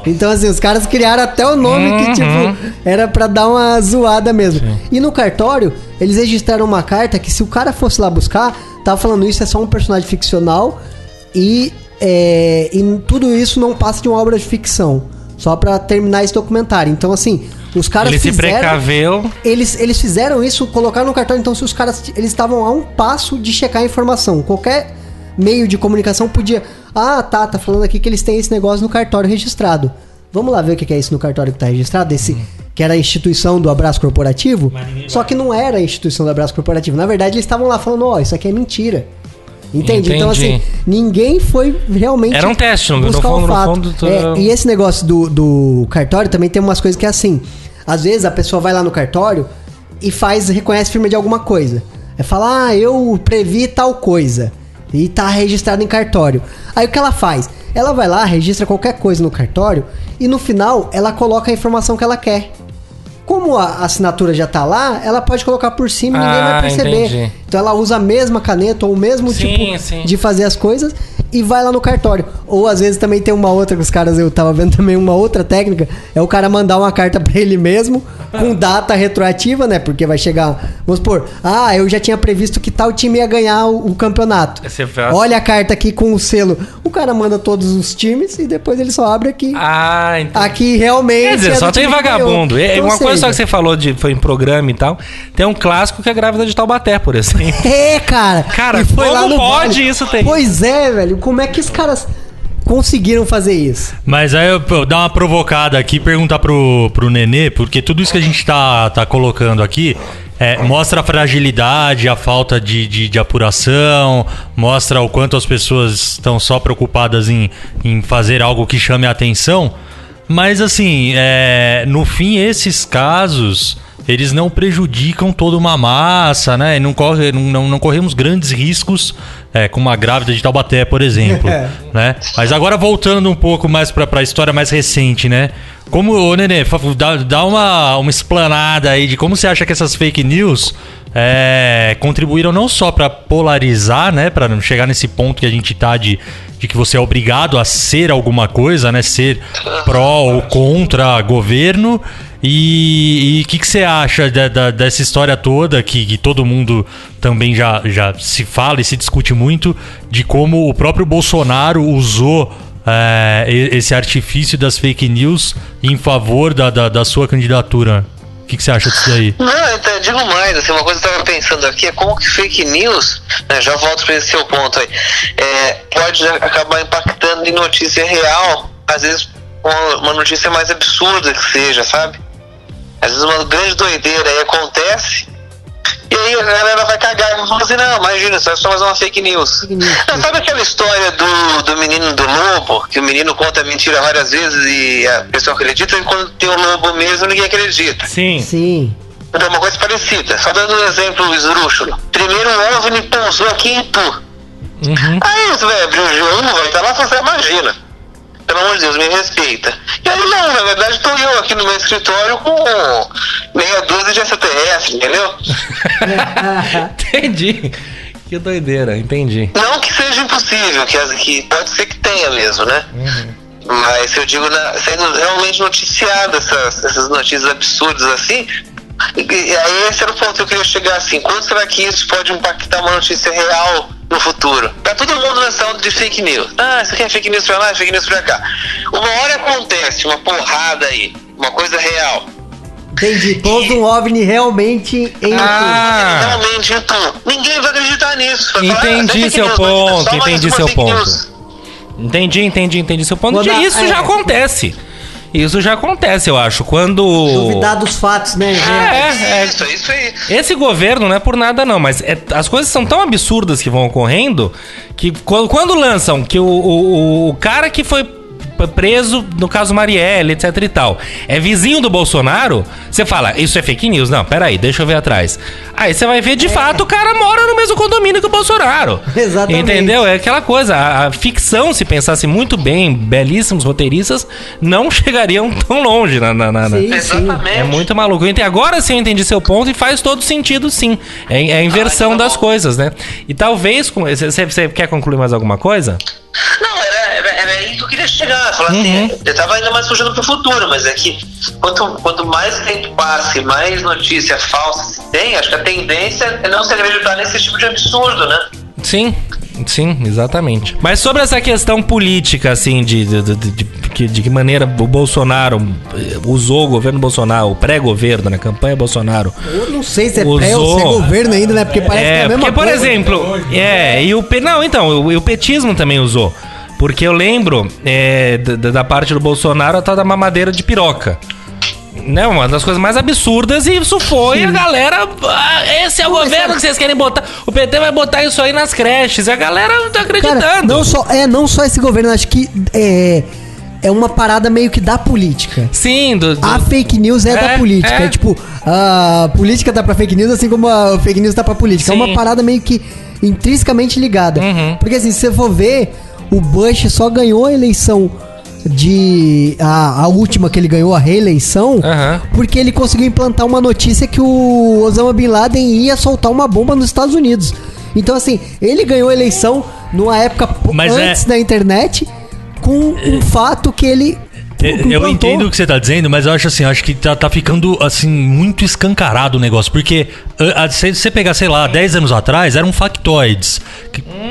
S4: Então, assim, os caras criaram até o nome que, tipo, era pra dar uma zoada mesmo. Sim. E no cartório, eles registraram uma carta que se o cara fosse lá buscar, tava falando isso é só um personagem ficcional e tudo isso não passa de uma obra de ficção. Só pra terminar esse documentário. Então, assim, os caras
S2: Ele se precaveu.
S4: Eles fizeram isso, colocaram no cartório. Então, se os caras, eles estavam a um passo de checar a informação. Qualquer meio de comunicação podia... tá falando aqui que eles têm esse negócio no cartório registrado. Vamos lá ver o que é isso no cartório que tá registrado, que era a instituição do Abraço Corporativo. Só que não era a instituição do Abraço Corporativo. Na verdade, eles estavam lá falando, isso aqui é mentira. Entende? Então, assim, ninguém foi realmente...
S2: Era um teste,
S4: buscar o fato. E esse negócio do cartório também tem umas coisas que é assim. Às vezes a pessoa vai lá no cartório e reconhece firma de alguma coisa. É falar, eu previ tal coisa. E tá registrado em cartório. Aí o que ela faz? Ela vai lá, registra qualquer coisa no cartório e no final ela coloca a informação que ela quer. Como a assinatura já tá lá, ela pode colocar por cima e ninguém vai perceber.
S2: Entendi.
S4: Então ela usa a mesma caneta ou o mesmo de fazer as coisas e vai lá no cartório. Ou às vezes também tem uma outra que os caras, eu tava vendo também uma outra técnica, é o cara mandar uma carta pra ele mesmo com data retroativa, né? Porque vai chegar, vamos supor, eu já tinha previsto que tal time ia ganhar o campeonato. Olha a carta aqui com o selo. O cara manda todos os times e depois ele só abre aqui.
S2: Entendi.
S4: Aqui realmente...
S2: Quer dizer, só tem vagabundo. Então, uma coisa só que você falou foi em programa e tal, tem um clássico que é a Grávida de Taubaté, por exemplo.
S4: Cara,
S2: foi lá no pode vale. Isso ter?
S4: Pois é, velho. Como é que os caras conseguiram fazer isso?
S3: Mas aí eu dar uma provocada aqui, perguntar pro Nenê, porque tudo isso que a gente tá colocando aqui mostra a fragilidade, a falta de apuração, mostra o quanto as pessoas estão só preocupadas em fazer algo que chame a atenção. Mas assim, no fim, esses casos, eles não prejudicam toda uma massa, né? Não corremos grandes riscos com uma grávida de Taubaté, por exemplo. Né? Mas agora voltando um pouco mais para a história mais recente, né? Como, Nenê, dá uma explanada aí de como você acha que essas fake news contribuíram não só para polarizar, né? Para não chegar nesse ponto que a gente tá de que você é obrigado a ser alguma coisa, né? Ser pró ou contra governo. E o que você acha dessa história toda que todo mundo também já se fala e se discute muito, de como o próprio Bolsonaro usou esse artifício das fake news em favor da sua candidatura? O que você acha disso aí?
S5: Não, então, digo mais, assim, uma coisa que eu estava pensando aqui é como que fake news, né, já volto para esse seu ponto aí, pode acabar impactando em notícia real, às vezes uma notícia mais absurda que seja, sabe? Às vezes uma grande doideira aí acontece, e aí a galera vai cagar e vai falar assim, não, imagina, isso é só mais uma fake news. Não, sabe aquela história do menino do lobo, que o menino conta a mentira várias vezes e a pessoa acredita, e quando tem o lobo mesmo, ninguém acredita?
S2: Sim.
S5: Então, uma coisa parecida, só dando um exemplo esdrúxulo. Primeiro o OVNI pousou aqui em Itu. Aí você vai abrir o G1, vai estar lá, você imagina. Pelo amor de Deus, me respeita. E aí não, na verdade estou eu aqui no meu escritório com meia dúzia de extraterrestres, entendeu?
S2: Entendi. Que doideira, entendi.
S5: Não que seja impossível, que pode ser que tenha mesmo, né? Mas eu digo, sendo realmente noticiadas essas notícias absurdas assim, e aí esse era o ponto que eu queria chegar assim, quanto será que isso pode impactar uma notícia real no futuro. Tá todo mundo nessa onda de fake news. Ah, isso aqui é fake news pra lá, fake news pra cá. Uma hora acontece uma porrada aí, uma coisa real.
S4: Entendi. Pôs um OVNI realmente em
S5: Realmente, então, ninguém vai acreditar nisso. Vai falar,
S2: Entendi seu ponto, entendi seu ponto. Entendi seu ponto.
S4: Quando
S2: Isso já acontece. Isso já acontece, eu acho. Quando.
S4: Duvidar dos fatos, né?
S5: Isso aí.
S2: Esse governo não é por nada, não, mas as coisas são tão absurdas que vão ocorrendo que quando lançam que o cara que foi preso no caso Marielle, etc e tal, é vizinho do Bolsonaro, você fala, isso é fake news? Não, peraí, deixa eu ver atrás. Aí você vai ver, de fato, o cara mora no mesmo condomínio que o Bolsonaro.
S4: Exatamente.
S2: Entendeu? É aquela coisa, a ficção, se pensasse muito bem, belíssimos roteiristas, não chegariam tão longe
S4: Sim.
S5: Exatamente.
S2: É muito maluco. Agora sim eu entendi seu ponto e faz todo sentido, sim. É a inversão das coisas, né? E talvez, você quer concluir mais alguma coisa?
S5: Não, era aí que eu queria chegar. Falar assim, eu tava ainda mais puxando pro futuro, mas é que quanto mais tempo passa e mais notícia falsa se tem, acho que a tendência é não se acreditar nesse tipo de absurdo, né?
S2: Sim, exatamente. Mas sobre essa questão política, assim, de que maneira o Bolsonaro usou o governo Bolsonaro, o pré-governo, né? Campanha Bolsonaro.
S4: Eu não sei se é pré ou se é governo ainda, né? Porque parece que é a mesma
S2: porque,
S4: coisa.
S2: por exemplo, o petismo também usou. Porque eu lembro da parte do Bolsonaro, a tal da mamadeira de piroca. Né, uma das coisas mais absurdas, e isso foi a galera. Esse é o governo que vocês querem botar. O PT vai botar isso aí nas creches. E a galera tá acreditando.
S4: Cara, não só esse governo, acho que é uma parada meio que da política.
S2: Sim,
S4: a fake news da política. É tipo, a política tá pra fake news, assim como a fake news tá pra política.
S2: Sim.
S4: É uma parada meio que intrinsecamente ligada. Porque assim, se você for ver, o Bush só ganhou a eleição a última que ele ganhou, a reeleição, porque ele conseguiu implantar uma notícia que o Osama Bin Laden ia soltar uma bomba nos Estados Unidos. Então assim, ele ganhou a eleição numa época antes da internet, com um fato que ele
S3: eu entendo o que você tá dizendo, mas eu acho assim, acho que tá ficando assim muito escancarado o negócio, porque se você pegar, sei lá, 10 anos atrás, eram factoides.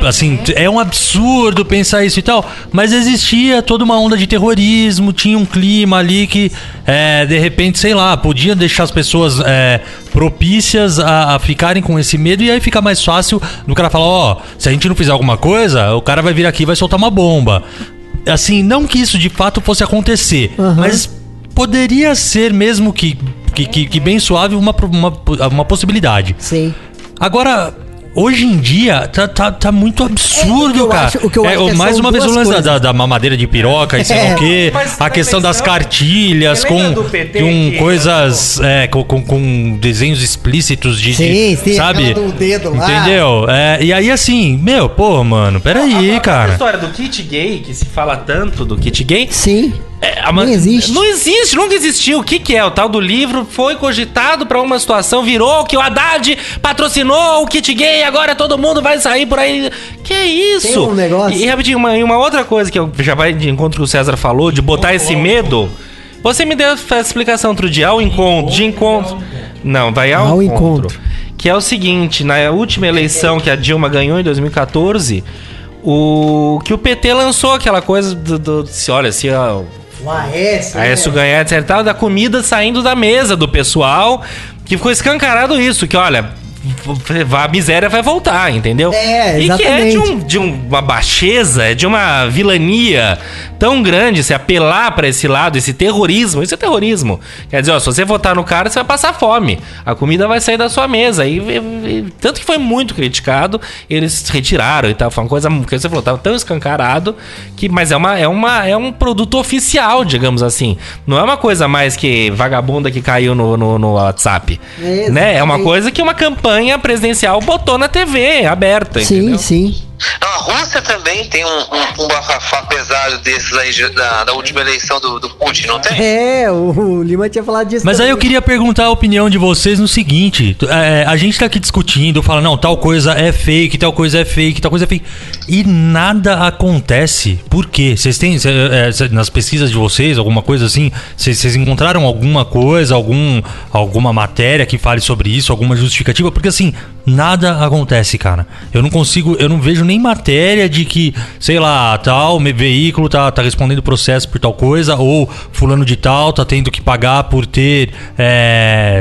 S3: Assim, é um absurdo pensar isso e tal, mas existia toda uma onda de terrorismo, tinha um clima ali que de repente, sei lá, podia deixar as pessoas propícias a ficarem com esse medo, e aí fica mais fácil do cara falar, se a gente não fizer alguma coisa, o cara vai vir aqui e vai soltar uma bomba. Assim, não que isso de fato fosse acontecer, mas poderia ser mesmo que bem suave uma possibilidade.
S4: Sim.
S3: Agora, hoje em dia, tá muito absurdo, cara.
S4: O que eu acho
S3: mais uma vez o lance
S4: coisas.
S3: da mamadeira de piroca, e sei lá o quê. A questão das cartilhas com coisas, com desenhos explícitos
S4: sim,
S3: sabe?
S4: Do dedo lá.
S3: Entendeu? E aí assim, mano, peraí, cara.
S2: A história do kit gay, que se fala tanto do kit gay.
S4: Sim. Não existe.
S2: Não existe, nunca existiu. O que é? O tal do livro foi cogitado pra uma situação, virou que o Haddad patrocinou o kit gay, agora todo mundo vai sair por aí. Que é isso?
S4: Tem um negócio.
S2: E rapidinho, uma outra coisa que eu já vai de encontro que o César falou, de botar esse medo. Você me deu essa explicação outro dia, ao encontro. Não, vai ao encontro. Que é o seguinte, na última eleição que a Dilma ganhou em 2014, o PT lançou aquela coisa se
S4: O Aécio
S2: ganhar, etc, tal, da comida saindo da mesa do pessoal, que ficou escancarado isso, que olha, a miséria vai voltar, entendeu?
S4: Exatamente.
S2: E que é de uma baixeza, de uma vilania tão grande, se apelar pra esse lado, esse terrorismo, isso é terrorismo. Quer dizer, se você votar no cara, você vai passar fome, a comida vai sair da sua mesa, e tanto que foi muito criticado, eles retiraram e tal, foi uma coisa que você falou, tava tão escancarado, mas é um produto oficial, digamos assim, não é uma coisa mais que vagabunda que caiu no WhatsApp, né? É uma coisa que uma campanha presidencial botou na TV aberta, entendeu?
S4: Sim.
S5: Não, a Rússia também tem um bafafá pesado desses aí da última eleição do Putin, não tem?
S4: É, o Lima tinha falado disso.
S3: Mas aí
S4: também.
S3: eu queria perguntar a opinião de vocês no seguinte: a gente tá aqui discutindo, fala, não, tal coisa é fake, tal coisa é fake, tal coisa é fake. E nada acontece. Por quê? Vocês têm, nas pesquisas de vocês, alguma coisa assim, vocês encontraram alguma coisa, alguma matéria que fale sobre isso, alguma justificativa? Porque assim, nada acontece, cara. Eu não vejo nem matéria de que, sei lá, tal veículo tá respondendo processo por tal coisa, ou fulano de tal tá tendo que pagar por ter,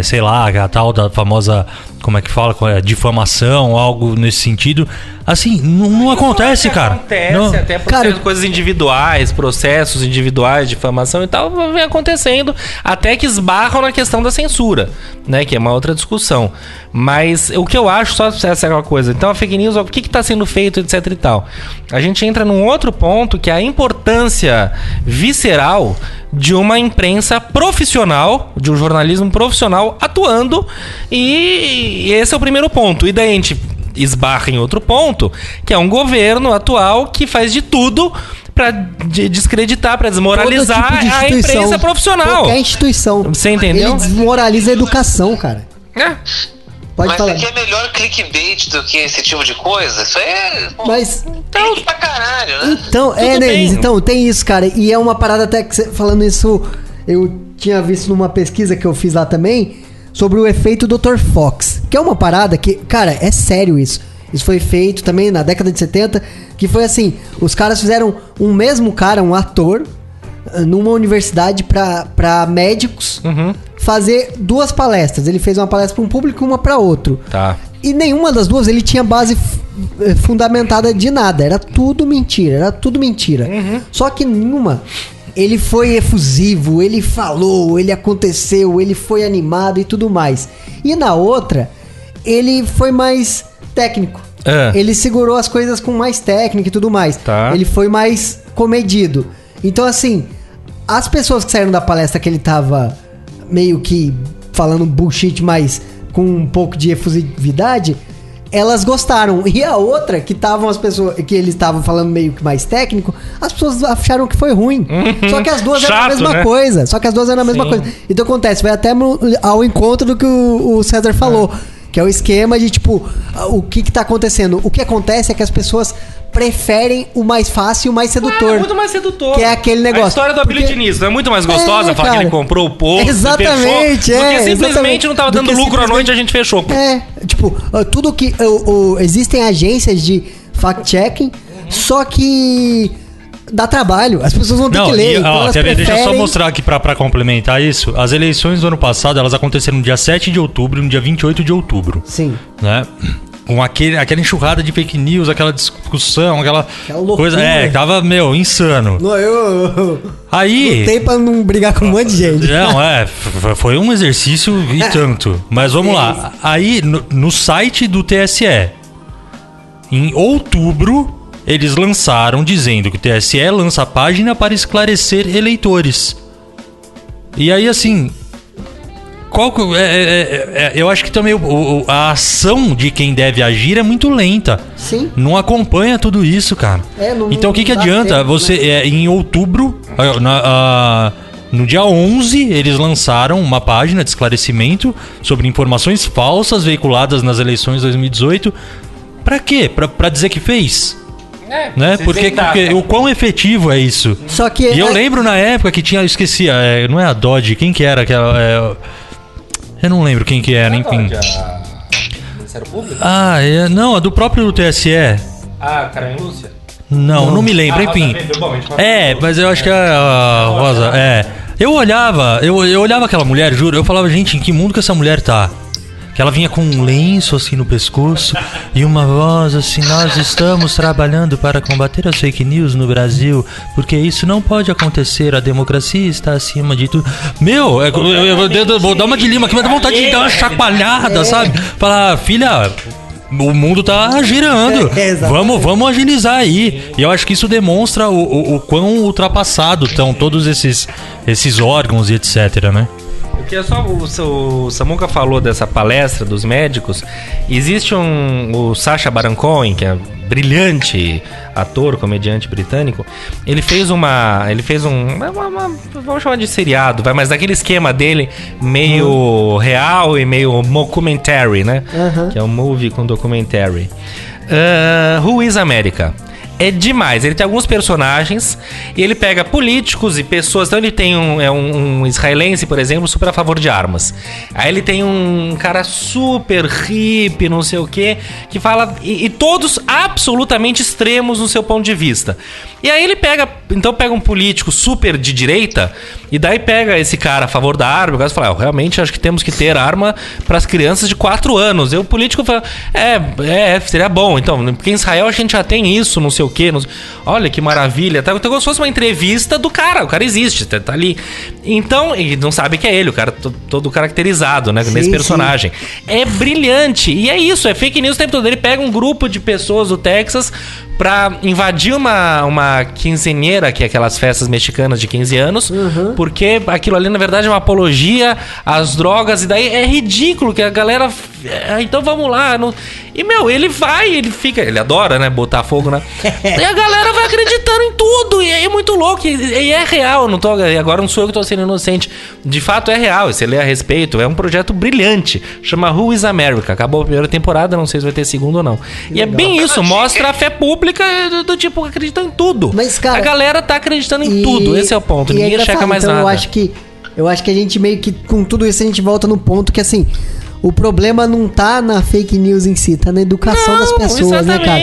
S3: sei lá, a tal da famosa, como é que fala, difamação, algo nesse sentido. Assim, não acontece, cara.
S2: Acontece,
S3: não.
S2: até por
S4: Cara,
S2: coisas individuais, processos individuais, difamação e tal, vem acontecendo, até que esbarram na questão da censura, né, que é uma outra discussão. Mas o que eu acho, só essa é uma coisa, então a fake news, o que está sendo feito, etc e tal. A gente entra num outro ponto, que é a importância visceral de uma imprensa profissional, de um jornalismo profissional atuando, e esse é o primeiro ponto. E daí a gente esbarra em outro ponto, que é um governo atual que faz de tudo para descreditar, para desmoralizar
S4: Todo tipo de
S2: a imprensa profissional.
S4: Qualquer instituição.
S2: Você entendeu?
S4: Ele desmoraliza a educação, cara.
S2: É.
S4: Pode
S5: Mas
S4: falar.
S5: aqui é melhor clickbait do que esse tipo de coisa. Isso é. Pô,
S4: Mas
S5: clique pra caralho, né?
S4: então,
S2: bem.
S4: Nenis, então, tem isso, cara. E é uma parada até que você falando isso, eu tinha visto numa pesquisa que eu fiz lá também, sobre o efeito Dr. Fox. Que é uma parada que, cara, é sério isso. Isso foi feito também na década de 70, que foi assim, os caras fizeram um mesmo cara, um ator, numa universidade pra médicos, fazer duas palestras. Ele fez uma palestra pra um público e uma pra outro.
S2: Tá.
S4: E nenhuma das duas ele tinha base fundamentada de nada. Era tudo mentira, Só que nenhuma ele foi efusivo, ele falou, ele aconteceu, ele foi animado e tudo mais. E na outra, ele foi mais técnico. Ele segurou as coisas com mais técnica e tudo mais.
S2: Tá.
S4: Ele foi mais comedido. Então, assim, as pessoas que saíram da palestra que ele tava meio que falando bullshit, mas com um pouco de efusividade, elas gostaram. E a outra, que estavam as pessoas, que eles estavam falando meio que mais técnico, as pessoas acharam que foi ruim. Só que as duas eram a mesma coisa. Então acontece, vai até ao encontro do que o César falou. Que é o esquema de, tipo, o que tá acontecendo? O que acontece é que as pessoas preferem o mais fácil e o mais sedutor.
S2: É muito mais sedutor.
S4: Que é aquele negócio.
S2: A história do Abílio Diniz não é muito mais gostosa, falar que ele comprou o povo,
S4: exatamente,
S2: fechou, porque simplesmente não tava dando lucro à noite, a gente fechou.
S4: Tipo, tudo que... existem agências de fact-checking, só que dá trabalho, as pessoas vão ter que ler. Então
S3: Deixa eu só mostrar aqui pra complementar isso. As eleições do ano passado, elas aconteceram no dia 7 de outubro e no dia 28 de outubro.
S4: Sim.
S3: Né? Com aquela enxurrada de fake news, aquela discussão, aquela
S4: loucura.
S3: coisa. Tava, insano. Aí.
S4: Lutei pra não brigar com um monte de gente.
S3: Não, foi um exercício e tanto. Mas vamos lá. Aí, no site do TSE, em outubro, eles lançaram dizendo que o TSE lança a página para esclarecer eleitores. E aí, assim. Eu acho que também a ação de quem deve agir é muito lenta.
S4: Sim.
S3: Não acompanha tudo isso, cara. Então o que adianta?
S4: Tempo,
S3: você,
S4: né?
S3: em outubro, no dia 11, eles lançaram uma página de esclarecimento sobre informações falsas veiculadas nas eleições de 2018. Pra quê? Pra dizer que fez? Né? Porque o quão efetivo é isso?
S4: Só que
S3: E eu lembro na época que tinha, eu esqueci, não é a Dodge, quem que era aquela... eu não lembro quem que era, enfim.
S2: Ministério Público?
S3: Não, a do próprio TSE.
S2: Carmen Lúcia?
S3: Não me lembro, enfim. Mas eu acho que a Rosa, Eu olhava aquela mulher, juro, eu falava, gente, em que mundo que essa mulher tá? Que ela vinha com um lenço assim no pescoço e uma voz assim: nós estamos trabalhando para combater as fake news no Brasil, porque isso não pode acontecer, a democracia está acima de tudo. Eu vou dar uma de Lima aqui, mas dá vontade de dar uma chacoalhada, sabe? Falar, filha, o mundo tá girando, vamos agilizar aí. E eu acho que isso demonstra o quão ultrapassado estão todos esses órgãos e etc, né?
S2: Porque só o Samuca falou dessa palestra dos médicos. Existe o Sacha Baron Cohen, que é brilhante ator, comediante britânico. Ele fez vamos chamar de seriado, mas daquele esquema dele meio real e meio mockumentary, né? Que é um movie com documentary. Who is America? É demais, ele tem alguns personagens e ele pega políticos e pessoas. Então ele tem um israelense, por exemplo, super a favor de armas. Aí ele tem um cara super hippie, não sei o que fala... E todos absolutamente extremos no seu ponto de vista. E aí ele pega um político super de direita e daí pega esse cara a favor da arma e fala, eu realmente acho que temos que ter arma para as crianças de 4 anos. E o político fala, seria bom. Então, porque em Israel a gente já tem isso, não sei o quê. Olha que maravilha. Tá como se fosse uma entrevista do cara. O cara existe, tá ali. Então, ele não sabe que é ele, o cara todo caracterizado, né? Nesse personagem. É brilhante. E é isso, é fake news o tempo todo. Ele pega um grupo de pessoas do Texas pra invadir uma quinceañera, que é aquelas festas mexicanas de 15 anos, porque aquilo ali, na verdade, é uma apologia às drogas, e daí é ridículo que a galera... então vamos lá. E, ele ele adora, né, botar fogo, né? E a galera vai acreditando em tudo, e aí é muito louco, e é real, agora não sou eu que tô sendo inocente. De fato é real, você lê a respeito, é um projeto brilhante, chama Who is America, acabou a primeira temporada, não sei se vai ter segunda ou não. E é bem isso, mostra a fé pública do tipo, acreditando em tudo.
S4: Mas, cara,
S2: a galera tá acreditando em tudo, esse é o ponto, ninguém checa mais
S4: então,
S2: nada.
S4: Eu acho que a gente meio que, com tudo isso, a gente volta no ponto que, assim, o problema não tá na fake news em si, tá na educação das pessoas, né, cara?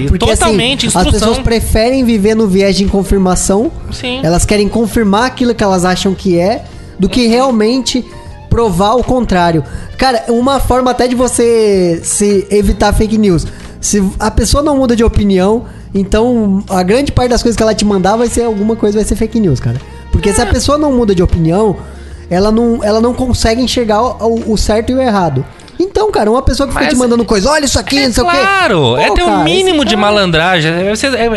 S4: Porque,
S2: totalmente,
S4: assim,
S2: instrução.
S4: as pessoas preferem viver no viés de confirmação.
S2: Sim.
S4: Elas querem confirmar aquilo que elas acham que é, do que realmente provar o contrário. Cara, uma forma até de você se evitar fake news, se a pessoa não muda de opinião, então a grande parte das coisas que ela te mandar vai ser alguma coisa, vai ser fake news, cara. Porque se a pessoa não muda de opinião, ela não consegue enxergar o certo e o errado. Então, cara, uma pessoa que fica te mandando coisa, olha isso aqui, não sei o quê.
S2: Claro, ter um mínimo de malandragem.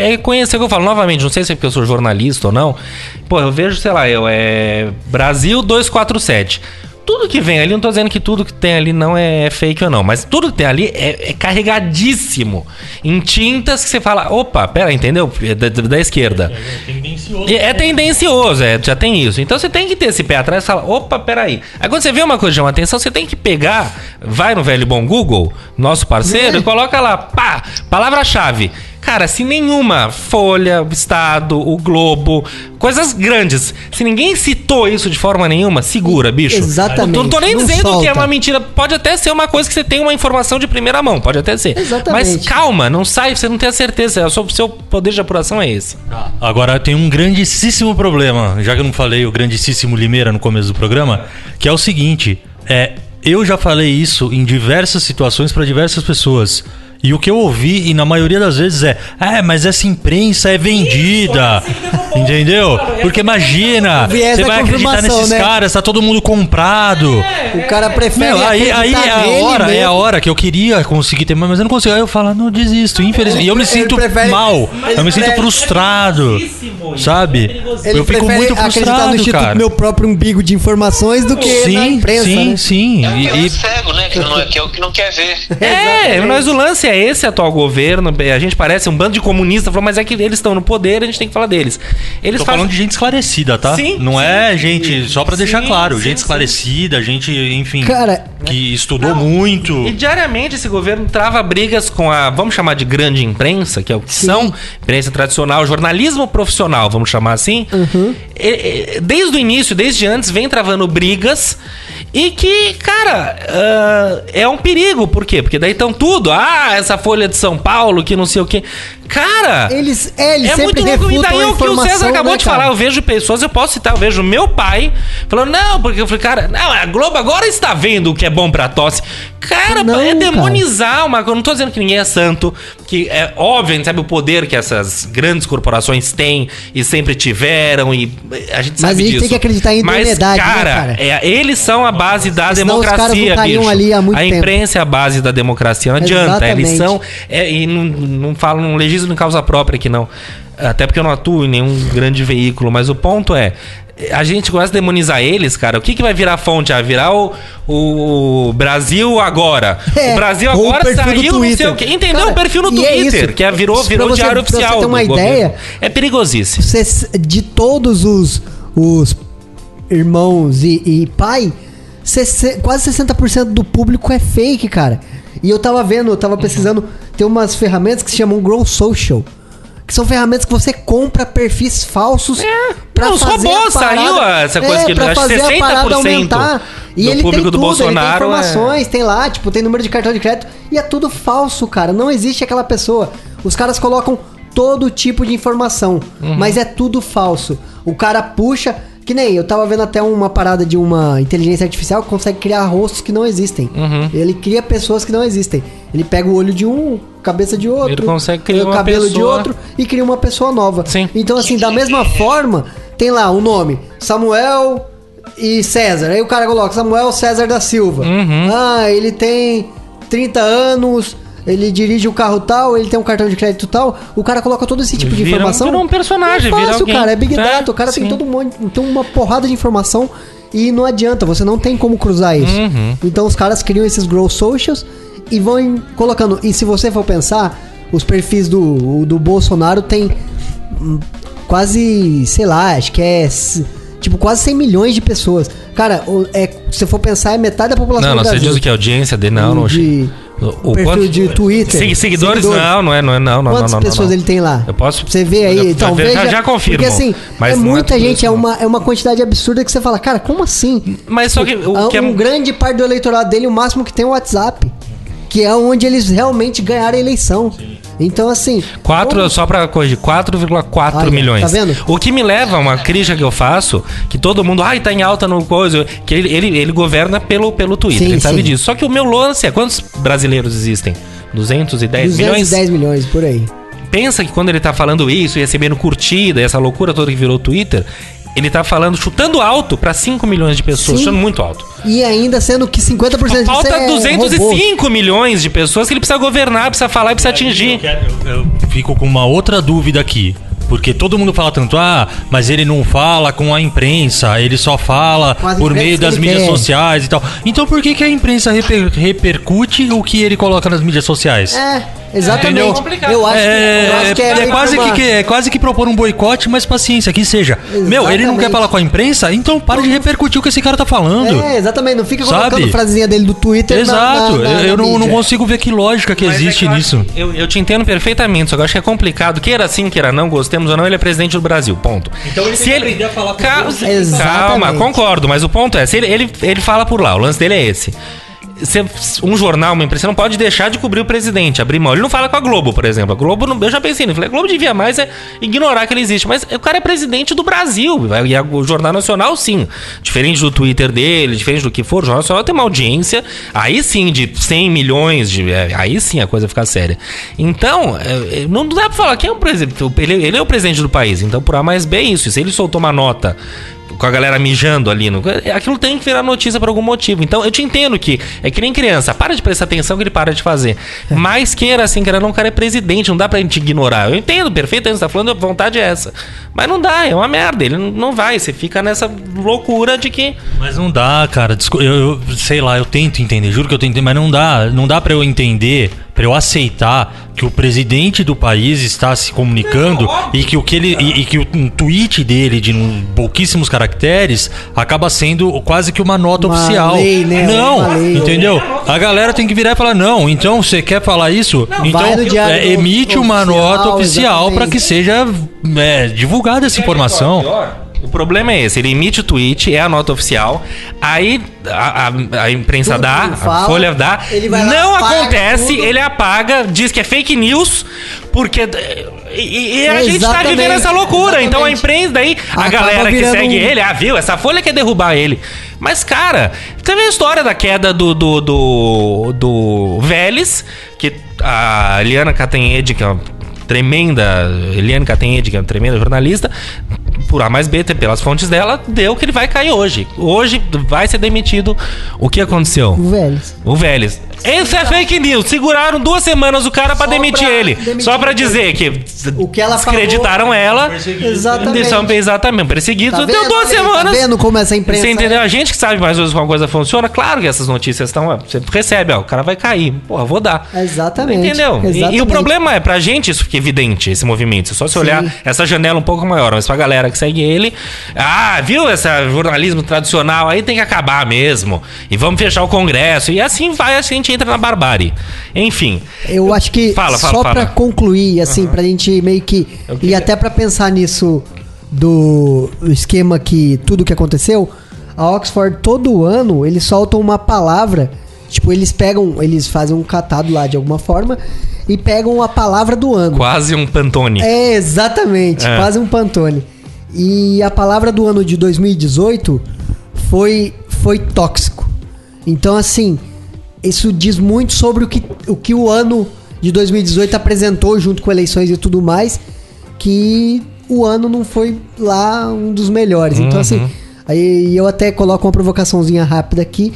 S2: É conhecer o que eu falo novamente, não sei se é porque eu sou jornalista ou não. Pô, eu vejo, sei lá, Brasil 247. Tudo que vem ali, não tô dizendo que tudo que tem ali não é fake ou não, mas tudo que tem ali é carregadíssimo em tintas que você fala, opa, pera, entendeu? Da esquerda. É tendencioso, já tem isso. Então você tem que ter esse pé atrás e fala, opa, peraí. Aí quando você vê uma coisa de uma atenção, você tem que pegar, vai no velho bom Google, nosso parceiro, e coloca lá, pá, palavra-chave. Cara, se nenhuma Folha, Estado, o Globo, coisas grandes, se ninguém citou isso de forma nenhuma, segura, bicho.
S4: Exatamente.
S2: Não tô nem dizendo
S4: solta.
S2: que é uma mentira. Pode até ser uma coisa que você tem uma informação de primeira mão, pode até ser.
S4: Exatamente.
S2: Mas calma, não sai, você não tem a certeza. O seu poder de apuração é esse.
S3: Agora tem um grandíssimo problema, já que eu não falei o grandíssimo Limeira no começo do programa, que é o seguinte, eu já falei isso em diversas situações para diversas pessoas. E o que eu ouvi, e na maioria das vezes mas essa imprensa é vendida. Entendeu? Porque imagina, você vai acreditar nesses caras, tá todo mundo comprado.
S4: O cara prefere
S3: aí é a hora que eu queria conseguir ter, mas eu não consigo. Aí eu falo, não, desisto, infelizmente. E eu me sinto mal, eu me sinto frustrado, sabe?
S4: Eu fico muito frustrado, no Instituto cara. Meu próprio umbigo de informações do que na imprensa,
S3: sim.
S5: É cego, né? Que é o que não quer ver.
S2: Mas o lance é esse atual governo. A gente parece um bando de comunistas, mas é que eles estão no poder, a gente tem que falar deles. Tô
S3: falando de gente esclarecida, tá?
S2: Sim,
S3: não é gente, só pra deixar claro, gente esclarecida, gente, enfim, cara, que estudou muito.
S2: E diariamente esse governo trava brigas com a, vamos chamar de grande imprensa, que é o que são, imprensa tradicional, jornalismo profissional, vamos chamar assim. Desde o início, desde antes, vem travando brigas. E que, cara, é um perigo. Por quê? Porque daí estão tudo. Essa Folha de São Paulo, que não sei o quê. Cara,
S4: eles
S2: é muito louco. E daí o que o César acabou de falar. Eu vejo pessoas, eu posso citar, eu vejo meu pai falando, não, porque eu falei, cara, não, a Globo agora está vendo o que é bom pra tosse. Cara, é demonizar uma coisa. Eu não tô dizendo que ninguém é santo, que é óbvio, a gente sabe o poder que essas grandes corporações têm e sempre tiveram, e a gente sabe disso. Mas a gente
S4: tem que acreditar em idoneidade,
S2: cara, eles são a base da democracia, bicho.
S4: Ali há muito
S2: a imprensa é a base da democracia, não adianta.
S4: Exatamente.
S2: Eles são, e não falam, não legislam em causa própria aqui, não. Até porque eu não atuo em nenhum grande veículo, mas o ponto é, a gente gosta de demonizar eles, cara. O que vai virar fonte? Virar o Brasil Agora. O Brasil
S4: ou o
S2: Agora
S4: perfil do
S2: saiu, não sei
S4: Twitter.
S2: o quê. Entendeu?
S4: Cara,
S2: o perfil no
S4: e é
S2: Twitter,
S4: isso.
S2: que virou
S4: Pra você-
S2: diário
S4: pra você
S2: oficial.
S4: ter uma
S2: do governo.
S4: ideia,
S2: É perigosíssimo.
S4: De todos os irmãos e pai, quase 60% do público é fake, cara. E eu tava pesquisando, tem umas ferramentas que se chamam Grow Social, que são ferramentas que você compra perfis falsos pra
S2: os
S4: fazer
S2: robôs,
S4: a parada,
S2: saiu essa coisa que
S4: pra
S2: acho
S4: fazer
S2: 60%
S4: a parada aumentar. E
S2: do
S4: ele
S2: público
S4: tem
S2: do
S4: tudo,
S2: Bolsonaro,
S4: ele tem informações, tem lá, tipo, tem número de cartão de crédito, e é tudo falso, cara. Não existe aquela pessoa. Os caras colocam todo tipo de informação, mas é tudo falso. O cara puxa, que nem eu tava vendo até uma parada de uma inteligência artificial que consegue criar rostos que não existem. Ele cria pessoas que não existem. Ele pega o olho de um, cabeça de outro,
S2: Ele consegue criar
S4: o
S2: uma
S4: cabelo de
S2: pessoa.
S4: outro e cria uma pessoa nova.
S2: Sim.
S4: Então, assim, da mesma forma, tem lá o nome Samuel e César. Aí o cara coloca Samuel César da Silva. Ele tem 30 anos, ele dirige um carro tal, ele tem um cartão de crédito tal. O cara coloca todo esse tipo de informação.
S2: Vira um personagem,
S4: é fácil,
S2: vira alguém.
S4: cara, é Big Data. O cara tem todo um monte, tem uma porrada de informação e não adianta, você não tem como cruzar isso. Então os caras criam esses Grow Socials e vão colocando. E se você for pensar, os perfis do Bolsonaro tem quase, sei lá, acho que é tipo quase 100 milhões de pessoas. Cara, se for pensar, é metade da população
S2: Não,
S4: do
S2: você
S4: Brasil.
S2: diz que a audiência dele, não
S4: de
S2: o
S4: perfil
S2: quanto-
S4: de Twitter.
S2: Seguidores não é não.
S4: Quantas pessoas
S2: não.
S4: ele tem lá?
S2: Eu posso...
S4: Você vê aí, então veja.
S2: Já confirmo.
S4: Porque assim,
S2: mas
S4: é
S2: não
S4: muita
S2: tudo
S4: gente,
S2: isso,
S4: é
S2: não.
S4: uma quantidade absurda que você fala, cara, como assim?
S2: Mas só que... O que é...
S4: Um grande parte do eleitorado dele, o máximo que tem é o WhatsApp. Que é onde eles realmente ganharam a eleição. Então, assim...
S2: Só pra corrigir, 4,4
S4: Olha,
S2: milhões.
S4: tá vendo?
S2: O que me leva a uma crítica que eu faço, que todo mundo, tá em alta no coisa, que ele governa pelo Twitter,
S4: Sim,
S2: ele sabe
S4: sim.
S2: disso. Só que o meu lance é, quantos brasileiros existem? 210 milhões?
S4: 210 milhões, por aí.
S2: Pensa que quando ele tá falando isso e recebendo curtida, essa loucura toda que virou Twitter, ele tá falando, chutando alto pra 5 milhões de pessoas,
S4: Sim.
S2: chutando muito alto.
S4: E ainda sendo que 50% disso
S2: Falta
S4: é
S2: 205 milhões de pessoas que ele precisa governar, precisa falar e precisa atingir.
S3: Eu fico com uma outra dúvida aqui. Porque todo mundo fala tanto, mas ele não fala com a imprensa, ele só fala
S4: Com as
S3: por
S4: empresas
S3: meio
S4: que
S3: das
S4: ele
S3: mídias
S4: quer.
S3: sociais e tal. Então por que a imprensa repercute o que ele coloca nas mídias sociais?
S4: Exatamente.
S3: Entendeu?
S4: Eu acho que
S3: É quase que propor um boicote, mas paciência, que seja. Meu, ele não quer
S4: Exatamente.
S3: falar com a imprensa, então para de repercutir o que esse cara tá falando.
S4: Exatamente. Não fica
S3: Sabe?
S4: colocando frasezinha dele do Twitter
S3: Exato, eu não
S4: mídia.
S3: consigo ver que lógica que
S2: Mas
S3: existe
S2: é que
S3: nisso.
S2: Eu te entendo perfeitamente, só que eu acho que é complicado. Queira sim, queira não, gostemos ou não, ele é presidente do Brasil, ponto.
S3: Então ele tem que aprender a falar com
S2: Calma,
S3: Deus.
S2: calma,
S4: Exatamente.
S2: concordo, mas o ponto é, se ele fala por lá, o lance dele é esse. Um jornal, uma imprensa, não pode deixar de cobrir o presidente, abrir mão. Ele não fala com a Globo, por exemplo. A Globo, eu já pensei nisso. Falei, a Globo devia mais ignorar que ele existe. Mas o cara é presidente do Brasil. E o Jornal Nacional, sim. Diferente do Twitter dele, diferente do que for, o Jornal Nacional tem uma audiência, aí sim, de 100 milhões. Aí sim a coisa fica séria. Então, não dá pra falar quem é o presidente. Ele é o presidente do país. Então, por A mais B é isso. E se ele soltou uma nota com a galera mijando ali, aquilo tem que virar notícia por algum motivo. Então eu te entendo que é que nem criança, para de prestar atenção que ele para de fazer. Mas queira assim, queira não, o cara é presidente, não dá pra gente ignorar. Eu entendo perfeitamente, você tá falando, a vontade é essa. Mas não dá, é uma merda, ele não vai, você fica nessa loucura de que...
S3: Mas não dá, cara, eu sei lá, eu tento entender, juro que eu tento entender, mas não dá pra eu entender, pra eu aceitar que o presidente do país está se comunicando e que um tweet dele de pouquíssimos caracteres acaba sendo quase que uma nota
S4: Uma
S3: oficial.
S4: lei, né?
S3: Não,
S4: Uma lei.
S3: entendeu? A galera tem que virar e falar, não, então você quer falar isso? Então
S4: vai no diário
S3: emite uma
S4: oficial,
S3: nota oficial
S4: exatamente.
S3: para que seja divulgada essa informação.
S2: O problema é esse, ele emite o tweet, é a nota oficial, aí a imprensa
S4: Tudo
S2: dá,
S4: que ele fala,
S2: a Folha dá,
S4: ele vai lá,
S2: não
S4: apaga
S2: acontece,
S4: tudo.
S2: ele apaga, diz que é fake news, porque... E a gente tá
S4: Exatamente,
S2: vivendo essa loucura,
S4: exatamente.
S2: então a imprensa, daí a
S4: Acaba
S2: galera que
S4: virando
S2: segue ele, viu, essa Folha quer derrubar ele. Mas, cara, você vê a história da queda do Vélez, que a Eliane Cantanhede, que é uma tremenda jornalista, por A mais B, pelas fontes dela, deu que ele vai cair hoje. Hoje vai ser demitido. O que aconteceu?
S4: O Vélez.
S2: O Vélez. Esse é fake news. Seguraram 2 semanas o cara pra
S4: Só
S2: demitir
S4: pra
S2: ele.
S4: demitir
S2: Só pra
S4: ele.
S2: dizer que
S4: O que ela
S2: descreditaram ela.
S4: Exatamente.
S2: Exatamente. Perseguidos.
S4: Tá
S2: Deu
S4: vendo?
S2: 2 semanas.
S4: Tá vendo como essa imprensa...
S2: Você entendeu? A gente que sabe mais ou menos como a coisa funciona, claro que essas notícias estão. Você recebe, ó, o cara vai cair. Porra, vou dar.
S4: Exatamente.
S2: Entendeu? E o
S4: Exatamente.
S2: problema é, pra gente, isso fica evidente, esse movimento. É só se olhar essa janela um pouco maior, mas pra galera que segue ele, viu esse jornalismo tradicional aí tem que acabar mesmo. E vamos fechar o Congresso. E assim vai, assim a gente entra na barbárie. Enfim.
S4: Eu acho que
S2: Fala.
S4: pra concluir, assim, pra gente meio que... E até pra pensar nisso do esquema que tudo que aconteceu, a Oxford todo ano, eles soltam uma palavra, tipo, eles fazem um catado lá de alguma forma e pegam a palavra do ano.
S2: Quase um Pantone.
S4: É, exatamente, quase um Pantone. E a palavra do ano de 2018 foi tóxico. Então, assim, isso diz muito sobre o que o ano de 2018 apresentou junto com eleições e tudo mais, que o ano não foi lá um dos melhores. Então, assim, aí eu até coloco uma provocaçãozinha rápida aqui.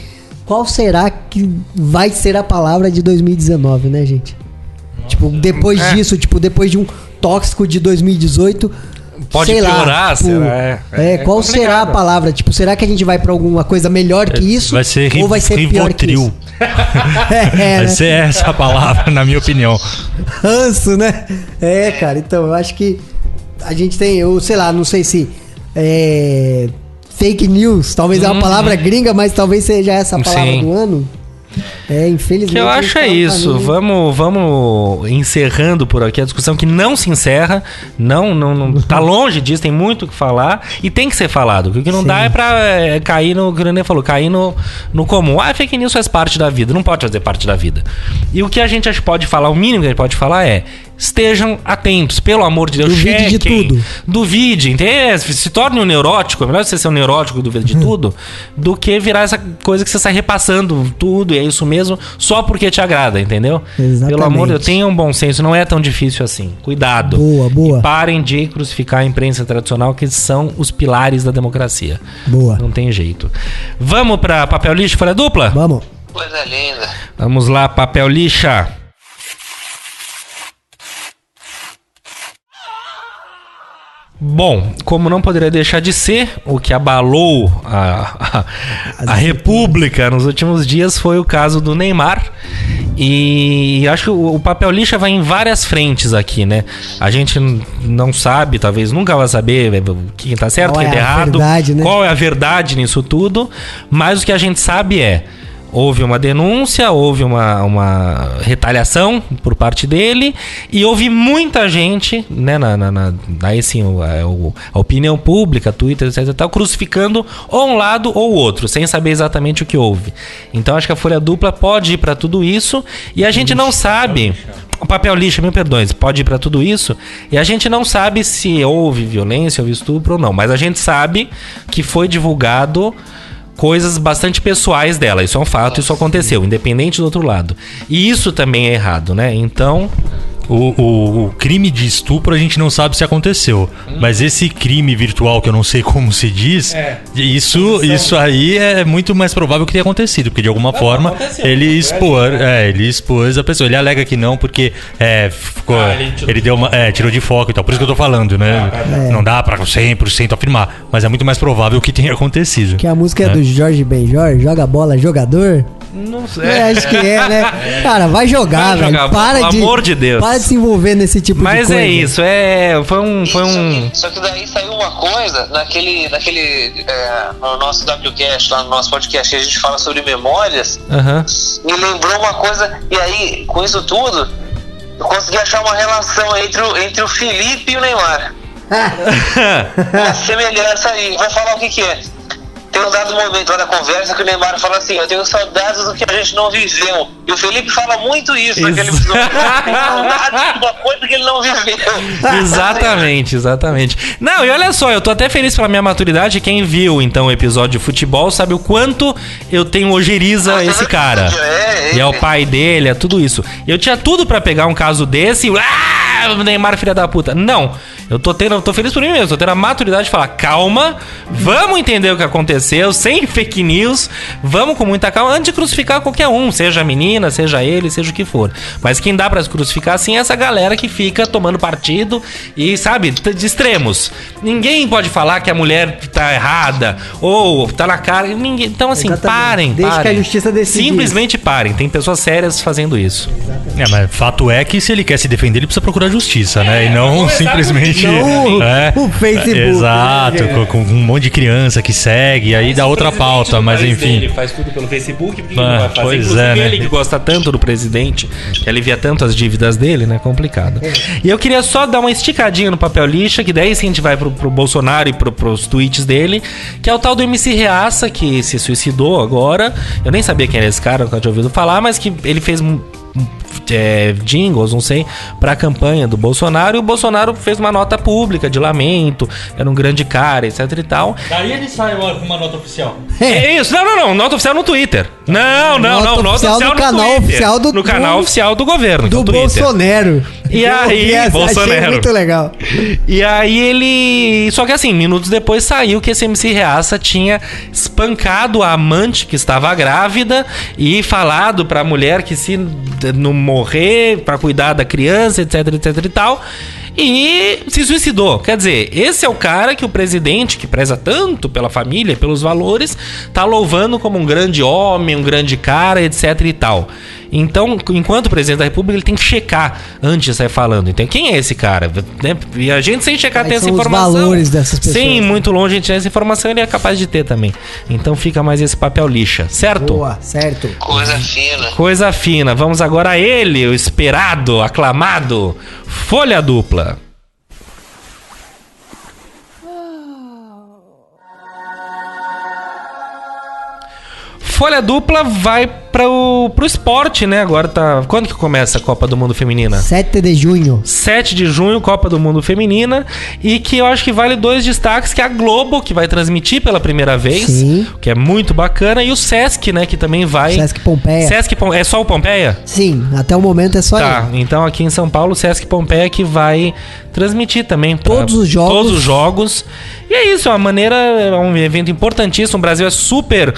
S4: Qual será que vai ser a palavra de 2019, né, gente? Tipo, depois disso, tipo, depois de um tóxico de 2018...
S2: Pode
S4: sei
S2: piorar,
S4: lá, tipo,
S2: será?
S4: qual será a palavra? Tipo, será que a gente vai pra alguma coisa melhor que isso?
S3: Vai ser
S4: ou vai ser pior que
S3: Rivotril.
S4: isso?
S3: Vai
S4: né?
S3: ser essa a palavra, na minha opinião.
S4: Ranço, né? Cara, então, eu acho que a gente tem, eu sei lá, não sei se fake news, talvez é uma palavra gringa, mas talvez seja essa a palavra
S2: Sim.
S4: do ano. Infelizmente.
S2: Que eu acho é isso. Vamos encerrando por aqui a discussão que não se encerra. Não tá longe disso, tem muito o que falar e tem que ser falado. O que não dá é pra cair no, que o René falou, cair no comum. Fake news faz parte da vida, não pode fazer parte da vida. E o que a gente pode falar, o mínimo que a gente pode falar é: estejam atentos, pelo amor de Deus,
S4: Duvide de tudo.
S2: Duvide, entende? Se torne um neurótico, é melhor você ser um neurótico e duvidar de tudo, do que virar essa coisa que você sai repassando tudo e é isso mesmo, só porque te agrada, entendeu?
S4: Exatamente.
S2: Pelo amor de Deus, tenham um bom senso, não é tão difícil assim. Cuidado.
S4: Boa.
S2: E parem de crucificar a imprensa tradicional, que são os pilares da democracia.
S4: Boa.
S2: Não tem jeito. Vamos pra papel lixo, folha dupla?
S4: Vamos.
S5: Coisa linda.
S2: Vamos lá, papel lixa. Bom, como não poderia deixar de ser, o que abalou a República nos últimos dias foi o caso do Neymar. E acho que o papel lixa vai em várias frentes aqui, né? A gente não sabe, talvez nunca vai saber quem tá certo, quem tá errado,
S4: verdade, né?
S2: qual é a verdade nisso tudo, mas o que a gente sabe é: houve uma denúncia, houve uma retaliação por parte dele e houve muita gente, né, a opinião pública, Twitter, etc, tal, crucificando ou um lado ou o outro, sem saber exatamente o que houve. Então acho que a folha dupla pode ir para tudo isso e a gente não sabe... O papel lixo, mil perdões, pode ir para tudo isso e a gente não sabe se houve violência, houve estupro ou não, mas a gente sabe que foi divulgado coisas bastante pessoais dela. Isso é um fato, isso aconteceu, independente do outro lado. E isso também é errado, né? Então...
S3: O crime de estupro a gente não sabe se aconteceu. Mas esse crime virtual, que eu não sei como se diz, isso aí é muito mais provável que tenha acontecido. Porque de alguma forma ele expôs a pessoa. Ele alega que não, porque ele deu tirou de foco e tal. Por isso que eu tô falando, né? Não dá pra 100% afirmar. Mas é muito mais provável que tenha acontecido.
S4: Que a música é do Jorge Benjor, joga bola, jogador.
S2: Não sei.
S4: Acho que né? Cara, vai jogar, velho.
S2: Pelo amor de Deus.
S4: Para de se envolver nesse tipo de coisa.
S2: Mas é isso, foi um...
S5: Só que daí saiu uma coisa no nosso WCast, lá no nosso podcast, que a gente fala sobre memórias, me lembrou uma coisa, e aí, com isso tudo, eu consegui achar uma relação entre o Felipe e o Neymar. Uma semelhança aí. Vai falar o que é. Tem um dado momento lá da conversa que o Neymar fala assim: eu tenho saudades do que a gente não viveu. E o Felipe fala muito isso naquele episódio. Tem saudades de uma coisa que ele não viveu.
S2: Exatamente. Não, e olha só, eu tô até feliz pela minha maturidade. Quem viu, então, o episódio de futebol sabe o quanto eu tenho ojeriza a esse cara. E é o pai dele, é tudo isso. Eu tinha tudo pra pegar um caso desse, Neymar, filha da puta. Não. Eu tô feliz por mim mesmo. Tô tendo a maturidade de falar, calma, vamos entender o que aconteceu, sem fake news, vamos com muita calma, antes de crucificar qualquer um, seja a menina, seja ele, seja o que for. Mas quem dá pra crucificar, assim, é essa galera que fica tomando partido e, sabe, de extremos. Ninguém pode falar que a mulher tá errada ou tá na cara. Ninguém. Então, assim, parem.
S4: Deixa que a justiça decida.
S2: Simplesmente parem. Tem pessoas sérias fazendo isso.
S3: Mas fato é que se ele quer se defender, ele precisa procurar justiça, né? E não simplesmente...
S4: Não o Facebook.
S3: Exato,
S4: né?
S3: com um monte de criança que segue, aí dá outra pauta, mas enfim.
S2: Ele faz tudo pelo Facebook, porque ele não vai fazer.
S3: Pois
S2: Inclusive,
S3: é, né?
S2: ele que gosta tanto do presidente, que alivia tanto as dívidas dele, né? Complicado. E eu queria só dar uma esticadinha no papel lixa, que daí sim a gente vai pro Bolsonaro e pros tweets dele, que é o tal do MC Reaça, que se suicidou agora. Eu nem sabia quem era esse cara, nunca tinha ouvido falar, mas que ele fez jingles, não sei, pra campanha do Bolsonaro, e o Bolsonaro fez uma nota pública de lamento, era um grande cara, etc e tal.
S3: Daí ele saiu com uma nota oficial.
S2: É isso, não, nota oficial no Twitter. Não, nota oficial
S4: no
S2: no
S4: canal
S2: Twitter.
S4: oficial do-
S2: no canal oficial do governo, que é o
S4: Do
S2: Twitter.
S4: Bolsonaro.
S2: E aí,
S4: Achei
S2: Bolsonaro.
S4: muito legal.
S2: E aí ele... Só que assim, minutos depois saiu que esse MC Reaça tinha espancado a amante que estava grávida e falado pra mulher que se não morrer, pra cuidar da criança, etc e tal. E se suicidou. Quer dizer, esse é o cara que o presidente, que preza tanto pela família, pelos valores, tá louvando como um grande homem, um grande cara, etc e tal. Então, enquanto presidente da República, ele tem que checar antes de sair falando. Então, quem é esse cara? Né? E a gente, sem checar, tem essa
S4: são os
S2: informação.
S4: valores dessas pessoas,
S2: Sem
S4: né?
S2: muito longe a gente tem essa informação, ele é capaz de ter também. Então, fica mais esse papel lixa, certo?
S4: Boa, certo.
S5: Coisa fina.
S2: Coisa fina. Vamos agora a ele, o esperado, aclamado, Folha Dupla. Folha Dupla vai pro esporte, né? Agora tá... Quando que começa a Copa do Mundo Feminina?
S4: 7 de junho.
S2: 7 de junho, Copa do Mundo Feminina. E que eu acho que vale 2 destaques, que é a Globo, que vai transmitir pela primeira vez.
S4: Sim.
S2: Que é muito bacana. E o Sesc, né? Que também vai...
S4: Sesc Pompeia.
S2: É só o Pompeia?
S4: Sim, até o momento é só
S2: Tá,
S4: ele.
S2: então aqui em São Paulo, o Sesc Pompeia que vai transmitir também pra
S4: Todos os jogos.
S2: Todos os jogos. E é isso, é uma maneira, é um evento importantíssimo. O Brasil é super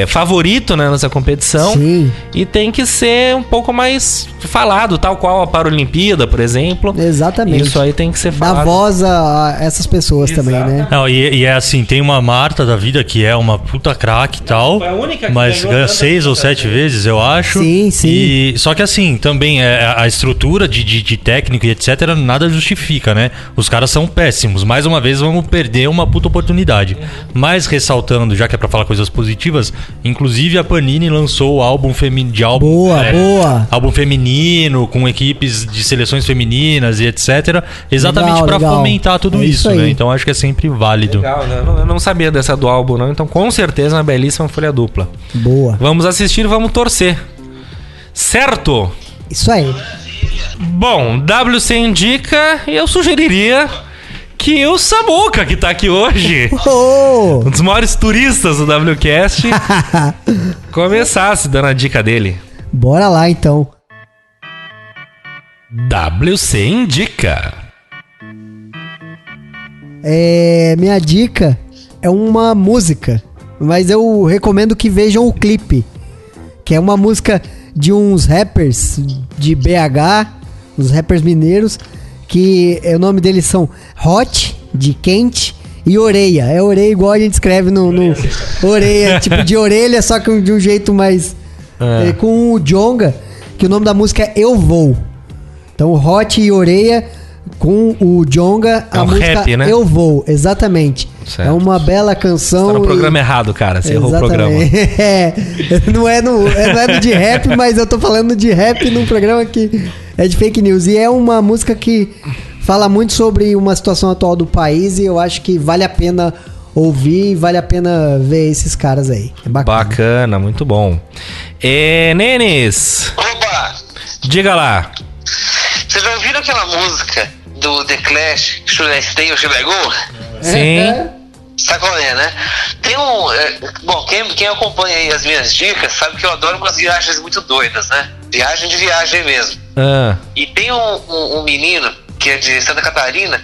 S2: favorito, né, nessa competição.
S4: Sim.
S2: E tem que ser um pouco mais falado, tal qual a Paralimpíada, por exemplo.
S4: Exatamente.
S2: Isso aí tem que ser falado.
S4: Dá voz a essas pessoas também, né?
S3: Não, e é assim, tem uma Marta da vida que é uma puta craque e tal,
S2: foi a única que
S3: mas
S2: ganhou
S3: ganha
S2: tantas
S3: 6 ou 7 vezes, eu acho.
S4: Sim, sim.
S3: E, só que assim, também a estrutura de técnico e etc, nada justifica, né? Os caras são péssimos. Mais uma vez, vamos perder uma puta oportunidade. Mas ressaltando, já que é pra falar coisas positivas, inclusive a Panini lançou o álbum feminino.
S4: Boa.
S3: Álbum feminino, com equipes de seleções femininas e etc. Exatamente
S4: Legal,
S3: pra
S4: legal.
S3: fomentar tudo
S4: É isso
S3: isso, né?
S4: aí.
S3: Então acho que é sempre válido.
S2: Legal, né? Eu não sabia dessa do álbum, não. Então, com certeza, uma belíssima Folha Dupla.
S4: Boa.
S2: Vamos assistir, vamos torcer. Certo?
S4: Isso aí.
S2: Bom, WC indica e eu sugeriria que o Samuca, que tá aqui hoje,
S4: Oh!
S2: um dos maiores turistas do WCast, começasse dando a dica dele.
S4: Bora lá então.
S2: WC indica.
S4: Minha dica é uma música, mas eu recomendo que vejam o clipe, que é uma música de uns rappers de BH, uns rappers mineiros, que o nome deles são Hot, de quente, e Orelha. É orelha igual a gente escreve no orelha, tipo de orelha, só que de um jeito mais com o Djonga, que o nome da música é Eu Vou. Então Hot e Orelha com o Djonga,
S2: É
S4: a
S2: um
S4: música
S2: rap, né?
S4: Eu Vou, exatamente.
S2: Certo.
S4: É uma bela canção.
S2: Tá no
S4: e-
S2: programa errado, cara. Você errou o programa.
S4: Exatamente. Não é no de rap, mas eu tô falando de rap num programa que é de fake news. E é uma música que fala muito sobre uma situação atual do país e eu acho que vale a pena ouvir e vale a pena ver esses caras aí. É bacana.
S2: Bacana, muito bom. Nenes,
S5: Opa!
S2: diga lá.
S5: Vocês já ouviram aquela música do The Clash, Should I Stay or Should I Go?
S2: Sim.
S5: Sabe qual é, né? Tem bom, quem acompanha aí as minhas dicas sabe que eu adoro umas viagens muito doidas, né? Viagem mesmo. E tem um menino que é de Santa Catarina,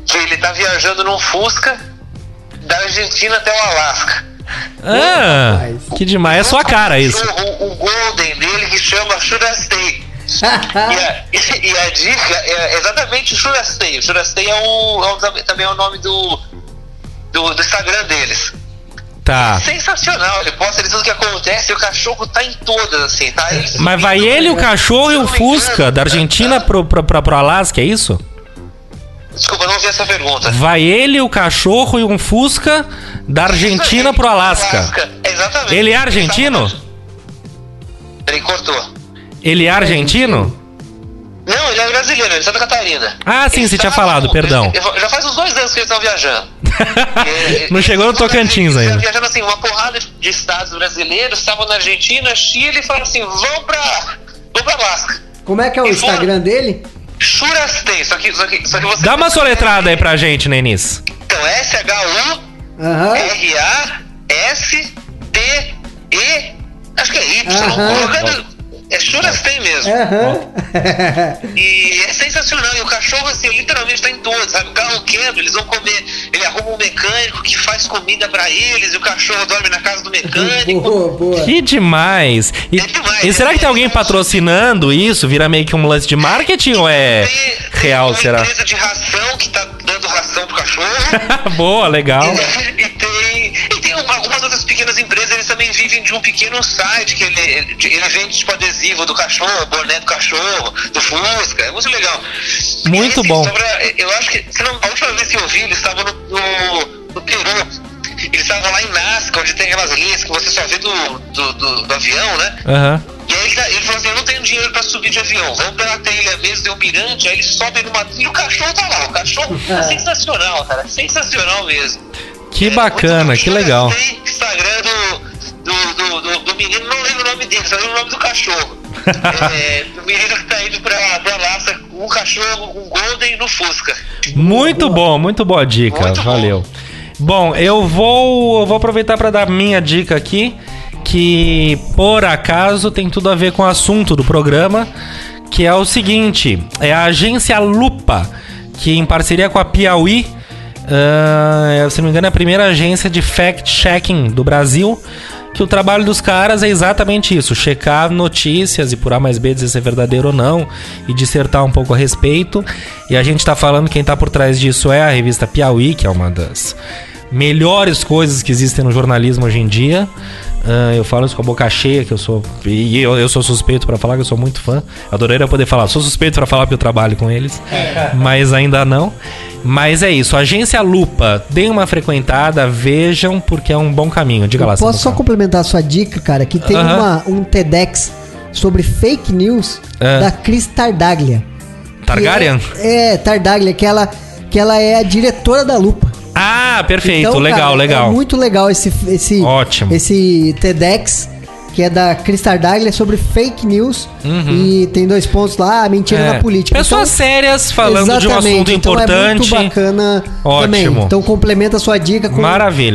S5: que ele tá viajando num Fusca da Argentina até o Alasca.
S2: Que demais. É sua cara isso.
S5: O Golden dele que chama Churastei. e a dica é exatamente o Churastei. O Churastei também é o nome do Instagram deles.
S2: Tá.
S5: Sensacional, ele posta tudo que acontece e o cachorro tá em todas, assim, tá?
S2: Mas vai ele, o cachorro e o Fusca da Argentina pro Alasca, é isso?
S5: Desculpa, não ouvi essa pergunta.
S2: Vai ele, o cachorro e um Fusca da Argentina pro Alasca.
S5: Exatamente.
S2: Ele é argentino?
S5: Ele cortou.
S2: Ele é argentino?
S5: Não, ele é brasileiro, ele é de Santa Catarina.
S2: Ah, sim, você tinha falado, perdão.
S5: Já faz uns 2 anos que eles estão viajando.
S2: Não chegou no Tocantins ainda.
S5: Eles viajando assim, uma porrada de estados brasileiros, estavam na Argentina, Chile, e falaram assim, vamos pra Alasca.
S4: Como é que é o Instagram dele?
S5: Churastei, só que você...
S2: Dá uma soletrada aí pra gente, Nenis.
S5: Então, SHURASTE, acho que é Y, é Churastei mesmo. E é sensacional. E o cachorro, assim, literalmente tá em todos, sabe? O carro quebra, eles vão comer. Ele arruma um mecânico que faz comida pra eles. E o cachorro dorme na casa do mecânico.
S4: Boa.
S2: Que demais. E será que tem alguém patrocinando isso? Vira meio que um lance de marketing ou é real, será?
S5: Tem uma empresa de ração que tá dando ração pro cachorro.
S2: Boa, legal.
S5: E tem algumas outras pequenas empresas, eles também vivem de um pequeno site que ele vende tipo adesivo do cachorro, boné do cachorro, do Fusca, é muito legal.
S2: Muito bom.
S5: Eu acho que a última vez que eu vi, eles estavam no Peru. Eles estavam lá em Nazca, onde tem aquelas linhas que você só vê do avião, né? E aí ele falou assim, eu não tenho dinheiro pra subir de avião, vamos pela trilha mesmo, tem um mirante, aí eles sobem numa trilha e o cachorro tá lá. O cachorro é sensacional, cara, sensacional mesmo.
S2: Que bacana, que legal.
S5: Tem Instagram do menino, não lembro o nome dele, só lembro o nome do cachorro. O menino que tá indo pra Alasca, um cachorro, um Golden no Fusca.
S2: Muito boa a dica,
S5: Muito
S2: valeu. Bom, eu vou aproveitar para dar minha dica aqui, que por acaso tem tudo a ver com o assunto do programa, que é o seguinte, é a agência Lupa, que em parceria com a Piauí, se não me engano é a primeira agência de fact-checking do Brasil, que o trabalho dos caras é exatamente isso, checar notícias e por A mais B dizer se é verdadeiro ou não e dissertar um pouco a respeito. E a gente tá falando, quem tá por trás disso é a revista Piauí, que é uma das melhores coisas que existem no jornalismo hoje em dia. Eu falo isso com a boca cheia, que eu sou suspeito pra falar, que eu sou muito fã. Adoraria poder falar, sou suspeito pra falar porque eu trabalho com eles, mas ainda não. Mas é isso, Agência Lupa, deem uma frequentada, vejam, porque é um bom caminho. Diga lá,
S4: posso só complementar a sua dica, cara, que tem um TEDx sobre fake news da Cris Tartaglia.
S2: Targaryen?
S4: Tartaglia, que ela é a diretora da Lupa.
S2: Ah, perfeito,
S4: então,
S2: legal,
S4: cara,
S2: legal.
S4: É muito legal esse
S2: Ótimo.
S4: Esse TEDx, que é da Cris Tartaglia, sobre fake news. E tem 2 pontos lá, mentira na política.
S2: Pessoas sérias falando de um assunto importante.
S4: É muito bacana.
S2: Ótimo.
S4: Também. Então complementa a sua dica com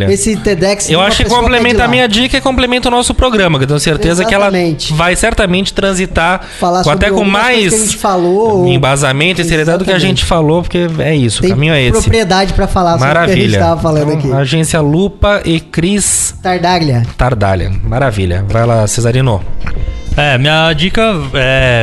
S4: esse TEDx.
S2: Eu acho que complementa a minha dica e complementa o nosso programa, que eu tenho certeza que ela vai certamente transitar até com mais
S4: que a gente falou,
S2: embasamento e seriedade do que a gente falou, porque é isso, o caminho é esse.
S4: Tem propriedade pra falar sobre o que a gente tava falando aqui.
S2: Agência Lupa e Cris
S4: Tartaglia.
S2: Maravilha. Vai lá, Cesarino.
S3: Minha dica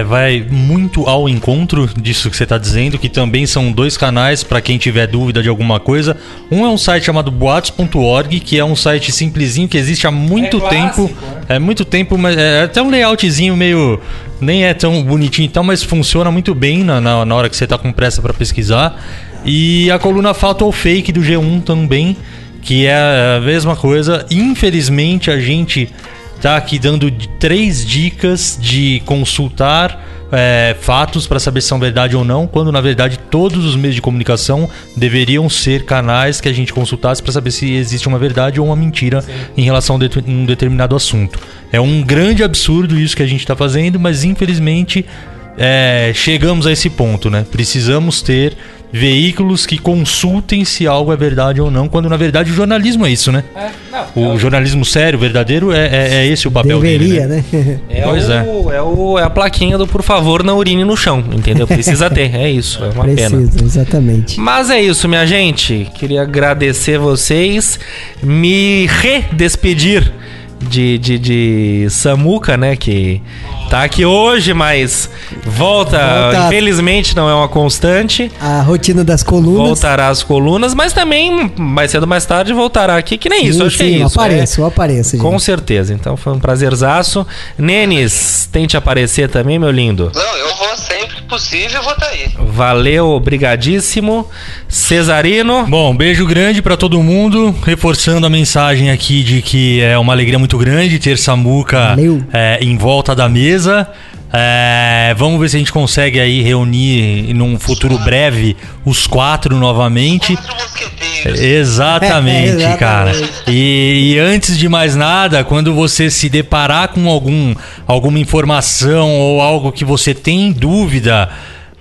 S3: vai muito ao encontro disso que você está dizendo, que também são 2 canais para quem tiver dúvida de alguma coisa. Um é um site chamado boatos.org, que é um site simplesinho que existe há muito tempo. É muito tempo, mas é até um layoutzinho meio... Nem é tão bonitinho e tal, mas funciona muito bem na hora que você está com pressa para pesquisar. E a coluna Fato ou Fake do G1 também, que é a mesma coisa. Infelizmente a gente... tá aqui dando 3 dicas de consultar fatos para saber se são verdade ou não, quando na verdade todos os meios de comunicação deveriam ser canais que a gente consultasse para saber se existe uma verdade ou uma mentira em relação a um determinado assunto. É um grande absurdo isso que a gente está fazendo, mas infelizmente chegamos a esse ponto, né? Precisamos ter veículos que consultem se algo é verdade ou não, quando na verdade o jornalismo é isso, né? O jornalismo sério, verdadeiro, é esse o papel
S4: Deveria,
S3: dele,
S4: né?
S2: É a plaquinha do por favor não urine no chão, entendeu? Precisa ter, é isso, é uma pena.
S4: Precisa, exatamente.
S2: Mas é isso, minha gente. Queria agradecer vocês, me redespedir de Samuca, né, que tá aqui hoje, mas volta, infelizmente não é uma constante.
S4: A rotina das colunas.
S2: Voltará às colunas, mas também mais cedo ou mais tarde voltará aqui, que nem isso, acho que é isso.
S4: Eu apareço, gente.
S2: Com certeza, então foi um prazerzaço. Nenis, tente aparecer também, meu lindo.
S5: Não, eu vou sempre que possível, eu vou estar aí.
S2: Valeu, obrigadíssimo. Cesarino.
S3: Bom, beijo grande pra todo mundo, reforçando a mensagem aqui de que é uma alegria muito grande ter Samuca em volta da mesa. Vamos ver se a gente consegue aí reunir num futuro breve os 4 novamente.
S5: 4 mosqueteiros.
S3: Exatamente, cara. E antes de mais nada, quando você se deparar com alguma informação ou algo que você tem dúvida,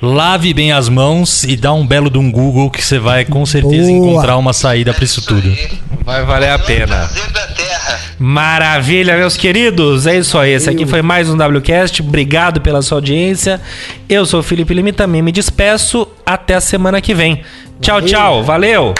S3: lave bem as mãos e dá um belo de um Google que você vai com certeza encontrar uma saída pra isso tudo.
S2: Vai valer a pena.
S5: Prazer da terra.
S2: Maravilha, meus queridos. É isso aí. Esse aqui foi mais um WCast. Obrigado pela sua audiência. Eu sou o Felipe Lima e também me despeço. Até a semana que vem. Tchau, tchau. Valeu.